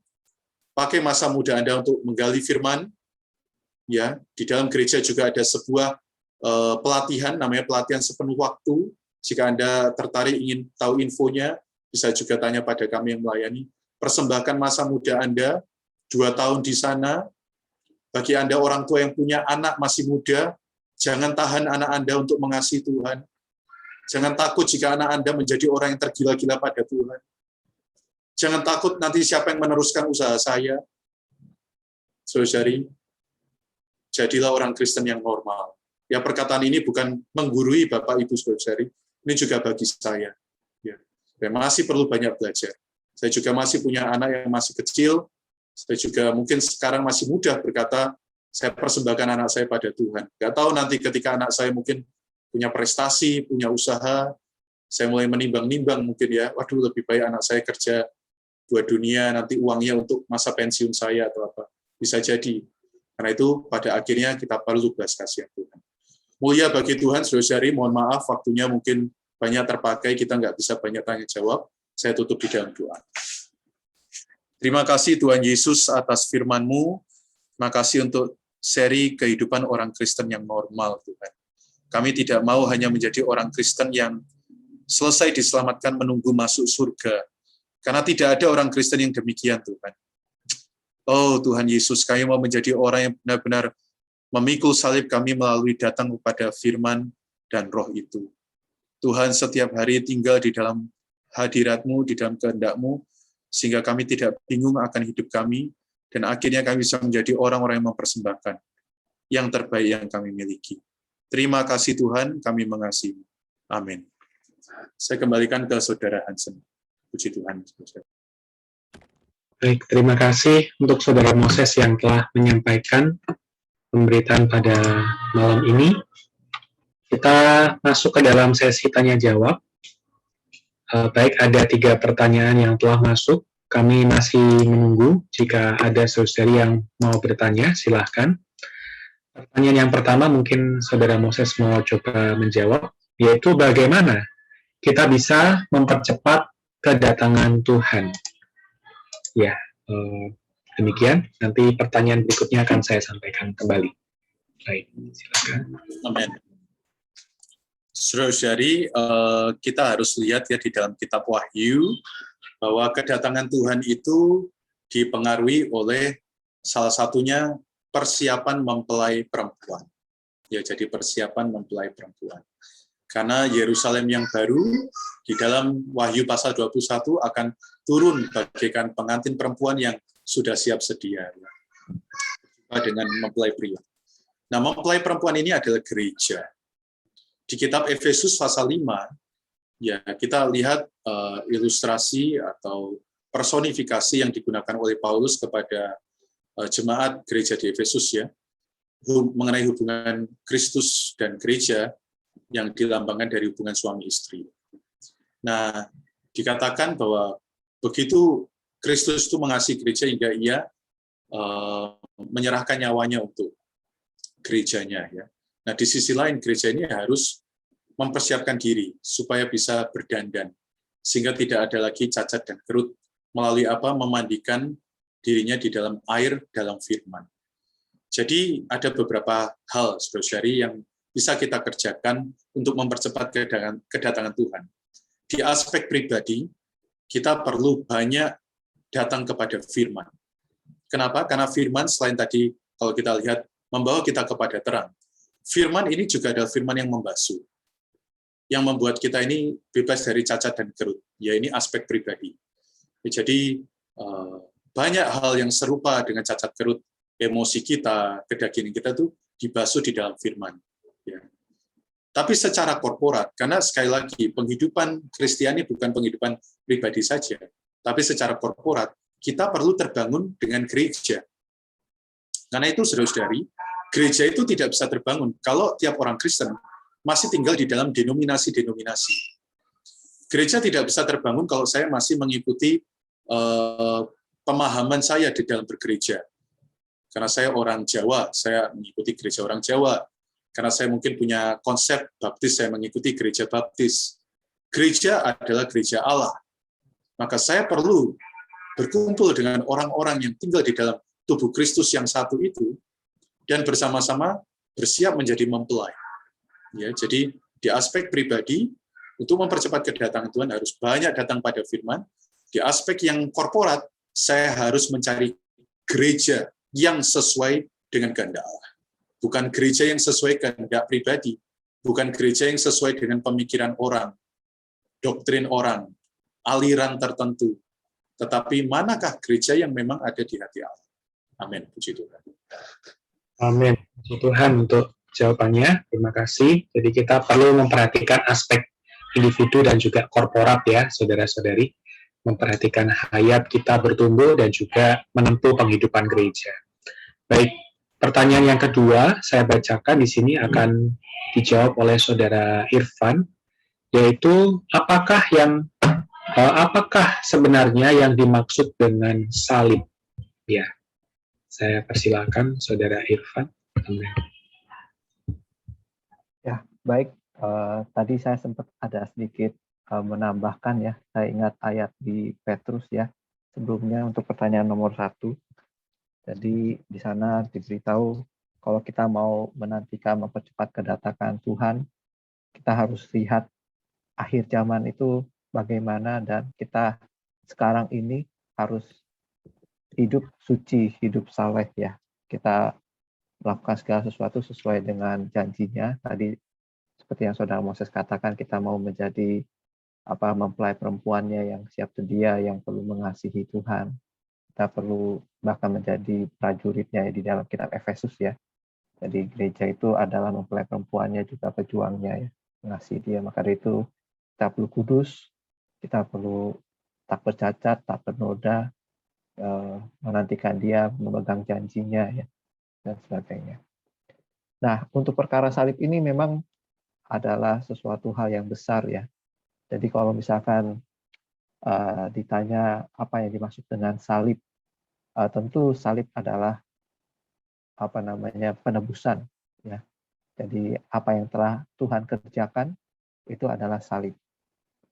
Pakai masa muda Anda untuk menggali firman. Ya, di dalam gereja juga ada sebuah pelatihan, namanya pelatihan sepenuh waktu. Jika Anda tertarik ingin tahu infonya, bisa juga tanya pada kami yang melayani. Persembahkan masa muda Anda, 2 tahun di sana. Bagi Anda orang tua yang punya anak masih muda, jangan tahan anak Anda untuk mengasihi Tuhan. Jangan takut jika anak Anda menjadi orang yang tergila-gila pada Tuhan. Jangan takut nanti siapa yang meneruskan usaha saya. Saudari, jadilah orang Kristen yang normal. Ya, perkataan ini bukan menggurui Bapak Ibu saudari, ini juga bagi saya. Ya, saya masih perlu banyak belajar. Saya juga masih punya anak yang masih kecil. Saya juga mungkin sekarang masih muda berkata, saya persembahkan anak saya pada Tuhan. Nggak tahu nanti ketika anak saya mungkin punya prestasi, punya usaha, saya mulai menimbang-nimbang mungkin ya, waduh lebih baik anak saya kerja 2 dunia, nanti uangnya untuk masa pensiun saya atau apa. Bisa jadi. Karena itu pada akhirnya kita perlu belas kasihan Tuhan. Mulia bagi Tuhan, saudari, mohon maaf waktunya mungkin banyak terpakai, kita nggak bisa banyak tanya jawab. Saya tutup di dalam doa. Terima kasih Tuhan Yesus atas firman-Mu. Terima kasih untuk seri kehidupan orang Kristen yang normal, Tuhan. Kami tidak mau hanya menjadi orang Kristen yang selesai diselamatkan menunggu masuk surga. Karena tidak ada orang Kristen yang demikian, Tuhan. Oh Tuhan Yesus, kami mau menjadi orang yang benar-benar memikul salib kami melalui datang kepada firman dan roh itu. Tuhan setiap hari tinggal di dalam hadirat-Mu, di dalam kehendak-Mu, sehingga kami tidak bingung akan hidup kami, dan akhirnya kami bisa menjadi orang-orang yang mempersembahkan yang terbaik yang kami miliki. Terima kasih Tuhan, kami mengasihi. Amin. Saya kembalikan ke Saudara Hansen. Puji Tuhan.
Baik, terima kasih untuk Saudara Moses yang telah menyampaikan pemberitaan pada malam ini. Kita masuk ke dalam sesi tanya-jawab. Baik, ada 3 pertanyaan yang telah masuk. Kami masih menunggu. Jika ada saudari yang mau bertanya, silahkan. Pertanyaan yang pertama mungkin Saudara Moses mau coba menjawab, yaitu bagaimana kita bisa mempercepat kedatangan Tuhan. Ya, demikian. Nanti pertanyaan berikutnya akan saya sampaikan kembali. Baik, silakan.
Amin. Saudari, kita harus lihat ya di dalam kitab Wahyu bahwa kedatangan Tuhan itu dipengaruhi oleh salah satunya persiapan mempelai perempuan. Ya, jadi persiapan mempelai perempuan. Karena Yerusalem yang baru di dalam Wahyu pasal 21 akan turun bagaikan pengantin perempuan yang sudah siap sedia ya, dengan mempelai pria. Nah, mempelai perempuan ini adalah gereja. Di kitab Efesus pasal 5, ya kita lihat ilustrasi atau personifikasi yang digunakan oleh Paulus kepada jemaat gereja di Efesus ya, mengenai hubungan Kristus dan gereja yang dilambangkan dari hubungan suami istri. Nah, dikatakan bahwa begitu Kristus itu mengasihi gereja hingga ia menyerahkan nyawanya untuk gerejanya ya. Nah, di sisi lain gereja ini harus mempersiapkan diri supaya bisa berdandan sehingga tidak ada lagi cacat dan kerut melalui apa? Memandikan dirinya di dalam air dalam firman. Jadi ada beberapa hal saudari yang bisa kita kerjakan untuk mempercepat kedatangan Tuhan. Di aspek pribadi, kita perlu banyak datang kepada firman. Kenapa? Karena firman selain tadi, kalau kita lihat, membawa kita kepada terang. Firman ini juga adalah firman yang membasuh, yang membuat kita ini bebas dari cacat dan kerut. Ya, ini aspek pribadi. Jadi, banyak hal yang serupa dengan cacat kerut, emosi kita, kedagingan kita itu dibasuh di dalam firman. Ya. Tapi secara korporat, karena sekali lagi, penghidupan Kristiani bukan penghidupan pribadi saja, tapi secara korporat, kita perlu terbangun dengan gereja. Karena itu, saudara-saudari, gereja itu tidak bisa terbangun kalau tiap orang Kristen masih tinggal di dalam denominasi-denominasi. Gereja tidak bisa terbangun kalau saya masih mengikuti pemahaman saya di dalam bergereja. Karena saya orang Jawa, saya mengikuti gereja orang Jawa. Karena saya mungkin punya konsep baptis, saya mengikuti gereja baptis. Gereja adalah gereja Allah. Maka saya perlu berkumpul dengan orang-orang yang tinggal di dalam tubuh Kristus yang satu itu, dan bersama-sama bersiap menjadi mempelai. Ya, jadi di aspek pribadi, untuk mempercepat kedatangan Tuhan harus banyak datang pada firman. Di aspek yang korporat, saya harus mencari gereja yang sesuai dengan kehendak Allah. Bukan gereja yang sesuai kehendak pribadi, bukan gereja yang sesuai dengan pemikiran orang, doktrin orang, aliran tertentu, tetapi manakah gereja yang memang ada di hati Allah. Amin. Puji Tuhan.
Amin. Puji Tuhan untuk jawabannya. Terima kasih. Jadi kita perlu memperhatikan aspek individu dan juga korporat ya, saudara-saudari. Memperhatikan hayat kita bertumbuh dan juga menempuh penghidupan gereja. Baik, pertanyaan yang kedua saya bacakan di sini akan dijawab oleh saudara Irfan, yaitu apakah sebenarnya yang dimaksud dengan salib? Ya, saya persilakan saudara Irfan.
Ya, baik. Tadi saya sempat ada sedikit menambahkan ya, saya ingat ayat di Petrus ya, sebelumnya untuk pertanyaan nomor 1. Jadi di sana diberitahu kalau kita mau menantikan mempercepat kedatangan Tuhan, kita harus lihat akhir zaman itu bagaimana, dan kita sekarang ini harus hidup suci, hidup saleh ya. Kita melakukan segala sesuatu sesuai dengan janjinya. Tadi seperti yang saudara Moses katakan, kita mau menjadi mempelai perempuannya yang siap sedia, yang perlu mengasihi Tuhan. Kita perlu bahkan menjadi prajuritnya di dalam kitab Efesus ya. Jadi gereja itu adalah mempelai perempuannya juga pejuangnya ya, mengasihi dia. Maka dari itu kita perlu kudus, kita perlu tak bercacat, tak bernoda, menantikan dia, memegang janjinya ya, dan sebagainya. Nah, untuk perkara salib ini memang adalah sesuatu hal yang besar ya. Jadi kalau misalkan ditanya apa yang dimaksud dengan salib, tentu salib adalah penebusan ya. Jadi apa yang telah Tuhan kerjakan itu adalah salib,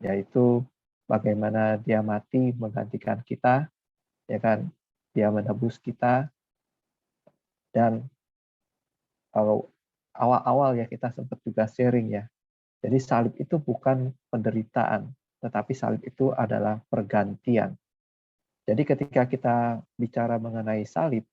yaitu bagaimana dia mati menggantikan kita, ya kan? Dia menebus kita. Dan kalau awal-awal ya kita sempat juga sharing ya. Jadi salib itu bukan penderitaan, tetapi salib itu adalah pergantian. Jadi ketika kita bicara mengenai salib,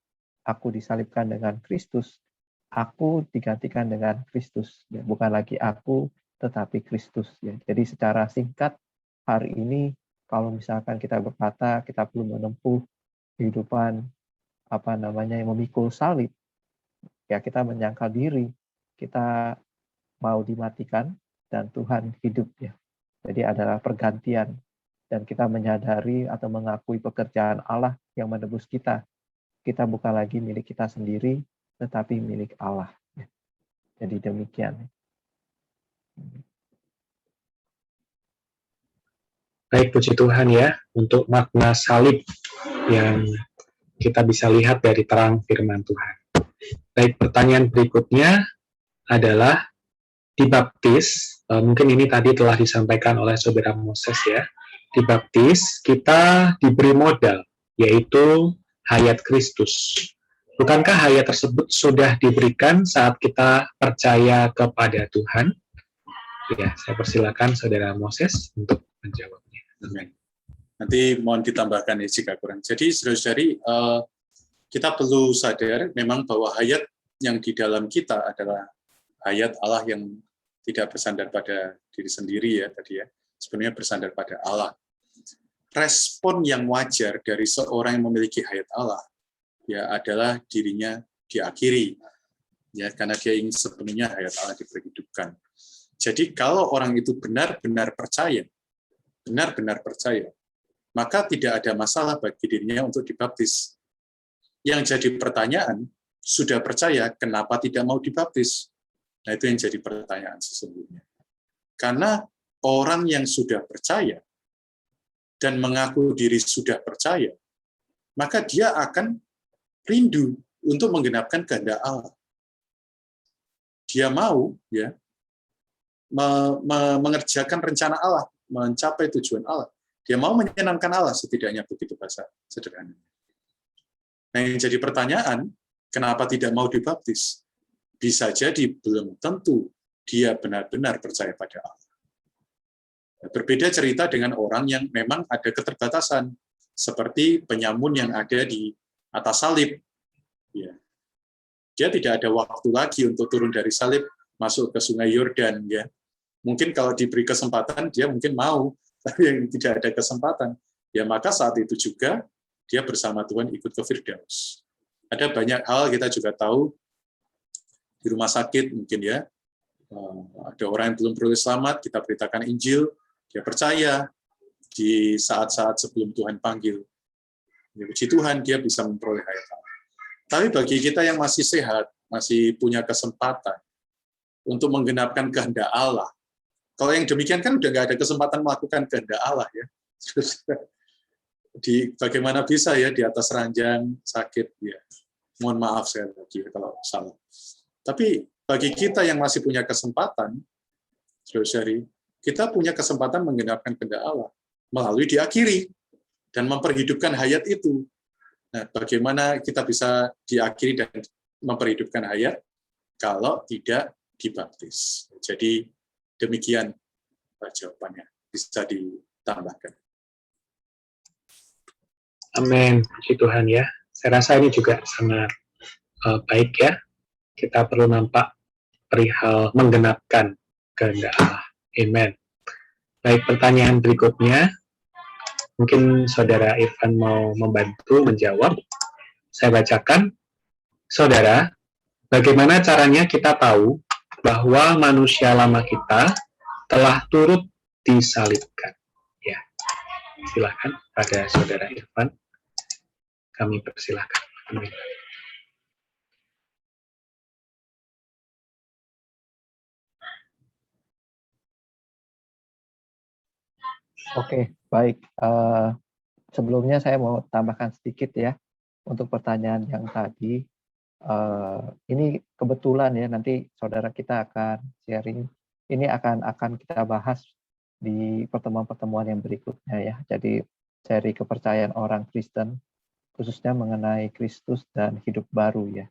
aku disalibkan dengan Kristus, aku digantikan dengan Kristus. Ya, bukan lagi aku, tetapi Kristus. Ya. Jadi secara singkat, hari ini kalau misalkan kita berkata kita perlu menempuh kehidupan yang memikul salib, ya kita menyangkal diri, kita mau dimatikan, dan Tuhan hidup ya. Jadi adalah pergantian, dan kita menyadari atau mengakui pekerjaan Allah yang menebus kita. Kita bukan lagi milik kita sendiri, tetapi milik Allah. Ya. Jadi demikian.
Baik, puji Tuhan ya untuk makna salib yang kita bisa lihat dari terang firman Tuhan. Baik, pertanyaan berikutnya adalah dibaptis, mungkin ini tadi telah disampaikan oleh saudara Moses ya, dibaptis kita diberi modal, yaitu hayat Kristus. Bukankah hayat tersebut sudah diberikan saat kita percaya kepada Tuhan? Ya, saya persilakan Saudara Moses untuk menjawabnya.
Amin. Nanti mohon ditambahkan ya jika kurang. Jadi saudara-saudari, kita perlu sadar memang bahwa hayat yang di dalam kita adalah hayat Allah yang tidak bersandar pada diri sendiri ya tadi ya. Sebenarnya bersandar pada Allah. Respon yang wajar dari seorang yang memiliki hayat Allah ya adalah dirinya diakhiri ya karena dia ingin sepenuhnya hayat Allah diperhidupkan. Jadi kalau orang itu benar-benar percaya, maka tidak ada masalah bagi dirinya untuk dibaptis. Yang jadi pertanyaan, sudah percaya, kenapa tidak mau dibaptis? Nah, itu yang jadi pertanyaan sesungguhnya. Karena orang yang sudah percaya dan mengaku diri sudah percaya, maka dia akan rindu untuk menggenapkan kehendak Allah. Dia mau ya mengerjakan rencana Allah, mencapai tujuan Allah. Dia mau menyenangkan Allah, setidaknya begitu bahasa sederhana. Nah, yang jadi pertanyaan, kenapa tidak mau dibaptis? Bisa jadi belum tentu dia benar-benar percaya pada Allah. Berbeda cerita dengan orang yang memang ada keterbatasan, seperti penyamun yang ada di atas salib. Ya. Dia tidak ada waktu lagi untuk turun dari salib, masuk ke sungai Yordan. Ya. Mungkin kalau diberi kesempatan, dia mungkin mau, tapi yang tidak ada kesempatan. Ya maka saat itu juga, dia bersama Tuhan ikut ke Firdaus. Ada banyak hal kita juga tahu, di rumah sakit mungkin ya, ada orang yang belum peroleh selamat, kita beritakan Injil, dia percaya, di saat-saat sebelum Tuhan panggil. Ya, puji Tuhan, dia bisa memperoleh hayat Allah. Tapi bagi kita yang masih sehat, masih punya kesempatan untuk menggenapkan kehendak Allah, kalau yang demikian kan udah nggak ada kesempatan melakukan kehendak Allah ya. Bagaimana bisa ya di atas ranjang sakit ya. Mohon maaf saya lagi kalau salah. Tapi bagi kita yang masih punya kesempatan, saudara-saudari, kita punya kesempatan menggenapkan kehendak Allah melalui diakhiri dan memperhidupkan hayat itu. Nah, bagaimana kita bisa diakhiri dan memperhidupkan hayat kalau tidak dibaptis? Jadi demikian jawabannya, bisa ditambahkan.
Amin, puji Tuhan ya. Saya rasa ini juga sangat baik ya. Kita perlu nampak perihal menggenapkan kehendak Allah. Amen. Baik, pertanyaan berikutnya. Mungkin Saudara Irfan mau membantu menjawab. Saya bacakan. Saudara, bagaimana caranya kita tahu bahwa manusia lama kita telah turut disalibkan? Ya, silakan pada Saudara Irfan. Kami persilahkan. Amin.
Oke, baik. Sebelumnya saya mau tambahkan sedikit ya untuk pertanyaan yang tadi. Ini kebetulan ya nanti saudara kita akan sharing. Ini akan kita bahas di pertemuan-pertemuan yang berikutnya ya. Jadi seri kepercayaan orang Kristen khususnya mengenai Kristus dan hidup baru ya.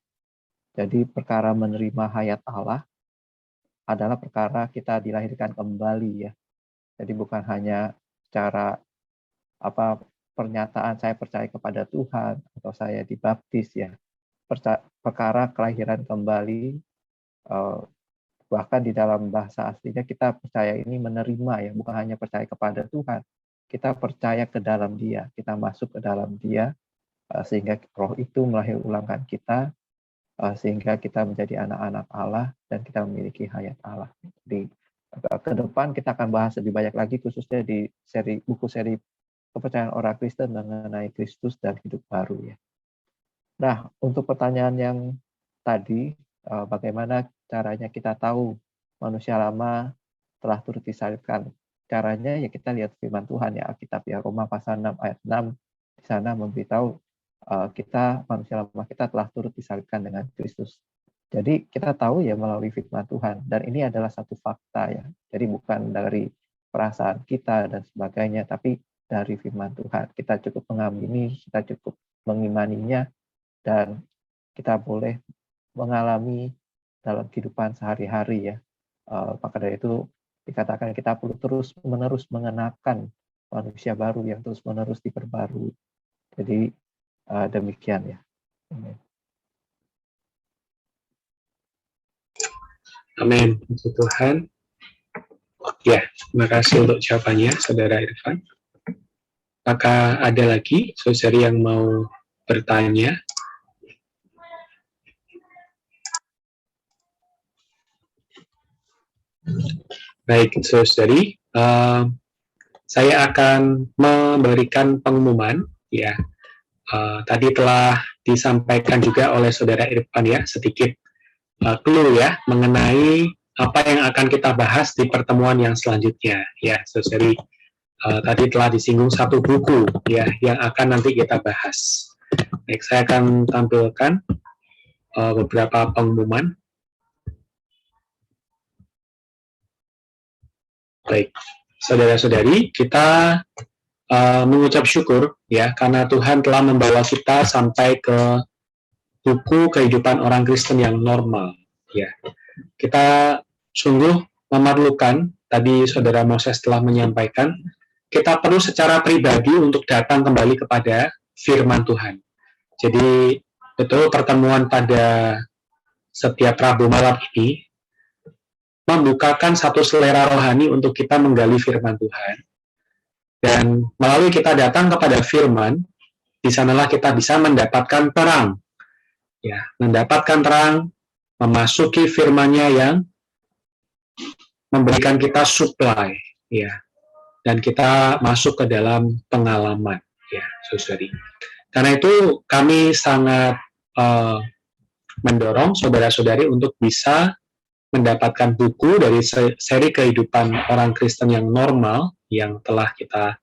Jadi perkara menerima hayat Allah adalah perkara kita dilahirkan kembali ya. Jadi bukan hanya secara pernyataan saya percaya kepada Tuhan atau saya dibaptis ya. Perkara kelahiran kembali, bahkan di dalam bahasa aslinya kita percaya ini menerima ya, bukan hanya percaya kepada Tuhan, kita percaya ke dalam Dia, kita masuk ke dalam Dia, sehingga Roh itu melahirulangkan kita, sehingga kita menjadi anak-anak Allah dan kita memiliki hayat Allah. Jadi ke depan kita akan bahas lebih banyak lagi khususnya di buku seri kepercayaan orang Kristen mengenai Kristus dan hidup baru ya. Nah, untuk pertanyaan yang tadi, bagaimana caranya kita tahu manusia lama telah turut disalibkan? Caranya ya kita lihat firman Tuhan ya, Alkitab ya, Roma pasal 6 ayat 6 di sana memberitahu manusia lama kita telah turut disalibkan dengan Kristus. Jadi kita tahu ya melalui firman Tuhan, dan ini adalah satu fakta ya. Jadi bukan dari perasaan kita dan sebagainya, tapi dari firman Tuhan. Kita cukup mengamini, kita cukup mengimaninya, dan kita boleh mengalami dalam kehidupan sehari-hari ya. Maka dari itu dikatakan kita perlu terus-menerus mengenakan manusia baru yang terus-menerus diperbarui. Jadi demikian ya. Amin.
Amin. Puji Tuhan. Ya, terima kasih untuk jawabannya, Saudara Irfan. Apakah ada lagi saudari yang mau bertanya? Baik, saudari, saya akan memberikan pengumuman. Ya, tadi telah disampaikan juga oleh Saudara Irfan ya, sedikit clue ya mengenai apa yang akan kita bahas di pertemuan yang selanjutnya. Ya, saudari, tadi telah disinggung satu buku ya yang akan nanti kita bahas. Baik, saya akan tampilkan beberapa pengumuman. Baik, saudara-saudari, kita mengucap syukur ya karena Tuhan telah membawa kita sampai ke buku kehidupan orang Kristen yang normal. Ya, kita sungguh memerlukan. Tadi Saudara Moses telah menyampaikan, kita perlu secara pribadi untuk datang kembali kepada firman Tuhan. Jadi betul pertemuan pada setiap Rabu malam ini membukakan satu selera rohani untuk kita menggali firman Tuhan. Dan melalui kita datang kepada firman, di sanalah kita bisa mendapatkan terang. Ya, mendapatkan terang, memasuki firman-Nya yang memberikan kita supply, ya. Dan kita masuk ke dalam pengalaman, ya, saudari. Karena itu kami sangat mendorong saudara-saudari untuk bisa mendapatkan buku dari seri kehidupan orang Kristen yang normal yang telah kita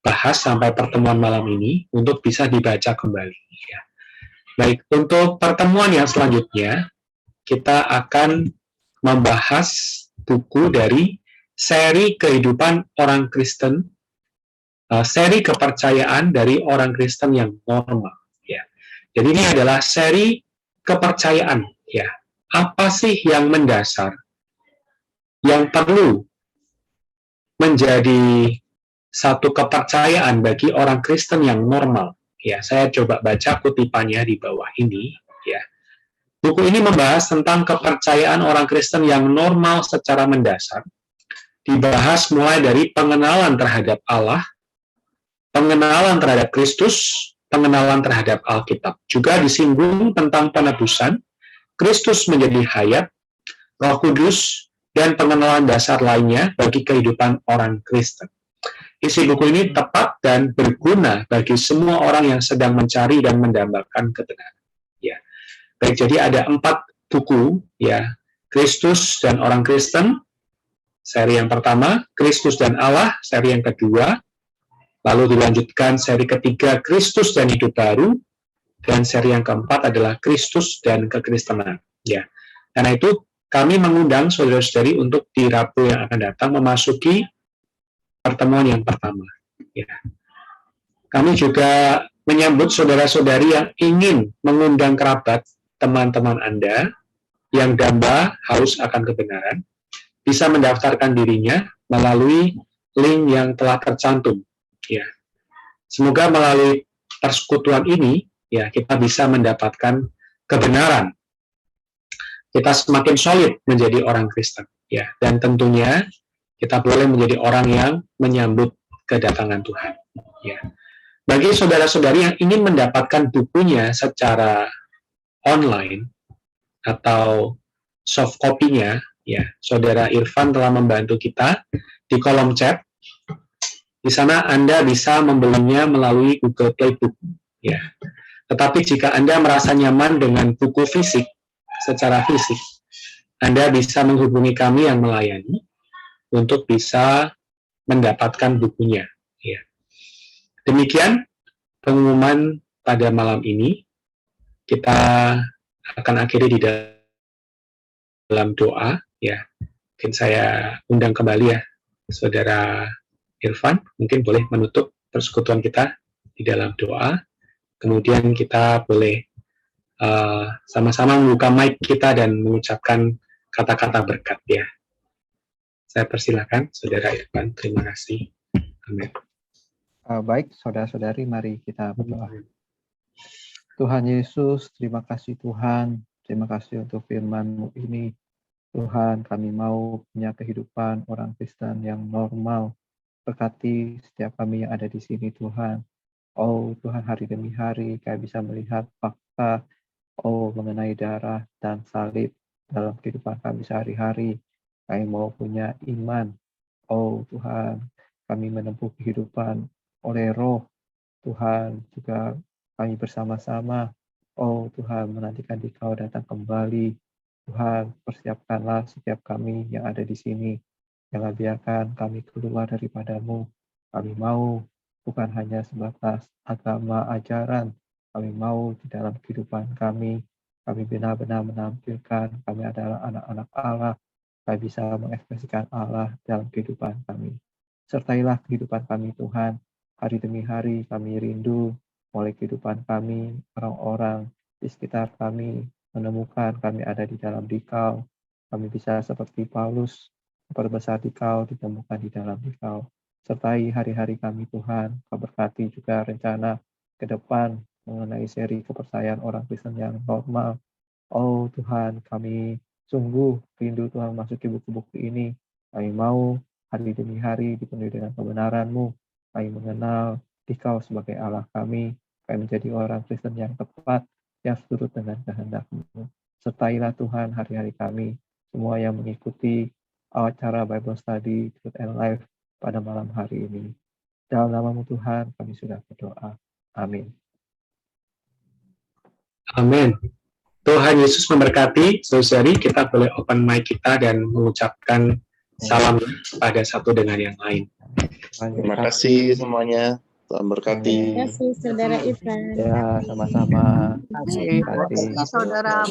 bahas sampai pertemuan malam ini untuk bisa dibaca kembali. Ya. Baik, untuk pertemuan yang selanjutnya kita akan membahas buku dari seri kehidupan orang Kristen, seri kepercayaan dari orang Kristen yang normal. Ya. Jadi ini adalah seri kepercayaan. Ya. Apa sih yang mendasar, yang perlu menjadi satu kepercayaan bagi orang Kristen yang normal? Ya, saya coba baca kutipannya di bawah ini. Ya. Buku ini membahas tentang kepercayaan orang Kristen yang normal secara mendasar. Dibahas mulai dari pengenalan terhadap Allah, pengenalan terhadap Kristus, pengenalan terhadap Alkitab. Juga disinggung tentang penebusan, Kristus menjadi hayat, Roh Kudus, dan pengenalan dasar lainnya bagi kehidupan orang Kristen. Isi buku ini tepat dan berguna bagi semua orang yang sedang mencari dan mendambakan kebenaran. Ya. Baik, jadi ada 4 buku, ya, Kristus dan orang Kristen, seri yang pertama, Kristus dan Allah, seri yang kedua, lalu dilanjutkan seri ketiga, Kristus dan hidup baru, dan seri yang keempat adalah Kristus dan kekristenan. Ya, karena itu kami mengundang saudara-saudari untuk di Rabu yang akan datang memasuki pertemuan yang pertama. Ya. Kami juga menyambut saudara-saudari yang ingin mengundang kerabat, teman-teman Anda yang damba haus akan kebenaran, bisa mendaftarkan dirinya melalui link yang telah tercantum. Ya. Semoga melalui persekutuan ini, ya, kita bisa mendapatkan kebenaran. Kita semakin solid menjadi orang Kristen. Ya. Dan tentunya kita boleh menjadi orang yang menyambut kedatangan Tuhan. Ya. Bagi saudara-saudari yang ingin mendapatkan bukunya secara online atau soft copy-nya, ya, Saudara Irfan telah membantu kita di kolom chat. Di sana Anda bisa membelinya melalui Google Playbook, ya. Tetapi jika Anda merasa nyaman dengan buku fisik, secara fisik, Anda bisa menghubungi kami yang melayani untuk bisa mendapatkan bukunya, ya. Demikian pengumuman pada malam ini. Kita akan akhiri di dalam doa, ya. Mungkin saya undang kembali ya, Saudara Irfan, mungkin boleh menutup persekutuan kita di dalam doa. Kemudian kita boleh sama-sama membuka mic kita dan mengucapkan kata-kata berkat ya. Saya persilakan Saudara Irfan. Terima kasih. Amin.
Baik, saudara-saudari, mari kita berdoa. Tuhan Yesus, terima kasih Tuhan. Terima kasih untuk firman-Mu ini. Tuhan, kami mau punya kehidupan orang Kristen yang normal. Berkati setiap kami yang ada di sini, Tuhan. Oh Tuhan, hari demi hari kami bisa melihat fakta mengenai darah dan salib dalam kehidupan kami sehari-hari. Kami mau punya iman. Oh Tuhan, kami menempuh kehidupan oleh Roh. Tuhan, juga kami bersama-sama. Oh Tuhan, menantikan Dikau datang kembali. Tuhan, persiapkanlah setiap kami yang ada di sini. Jangan biarkan kami keluar daripada-Mu. Kami mau bukan hanya sebatas agama ajaran. Kami mau di dalam kehidupan kami benar-benar menampilkan kami adalah anak-anak Allah. Kami bisa mengekspresikan Allah dalam kehidupan kami. Sertailah kehidupan kami Tuhan. Hari demi hari kami rindu oleh kehidupan kami, orang-orang di sekitar kami, menemukan kami ada di dalam Dikau. Kami bisa seperti Paulus, memperbesar Dikau, ditemukan di dalam Dikau. Sertai hari-hari kami Tuhan, Kau berkati juga rencana ke depan mengenai seri kepercayaan orang Kristen yang normal. Oh Tuhan, kami sungguh rindu Tuhan masuki buku-buku ini. Kami mau hari demi hari dipenuhi dengan kebenaran-Mu. Kami mengenal Dikau sebagai Allah kami. Kami menjadi orang Kristen yang tepat, yang seturut dengan kehendak-Mu. Sertailah Tuhan hari-hari kami, semua yang mengikuti acara Bible Study, Truth and Life pada malam hari ini. Dalam nama-Mu Tuhan, kami sudah berdoa. Amin.
Amin. Tuhan Yesus memberkati. Saudari, kita boleh open mic kita dan mengucapkan salam pada satu dengan yang lain.
Terima kasih semuanya. Tuhan berkati.
Terima kasih Saudara Irfan.
Ya, sama-sama.
Terima kasih Saudara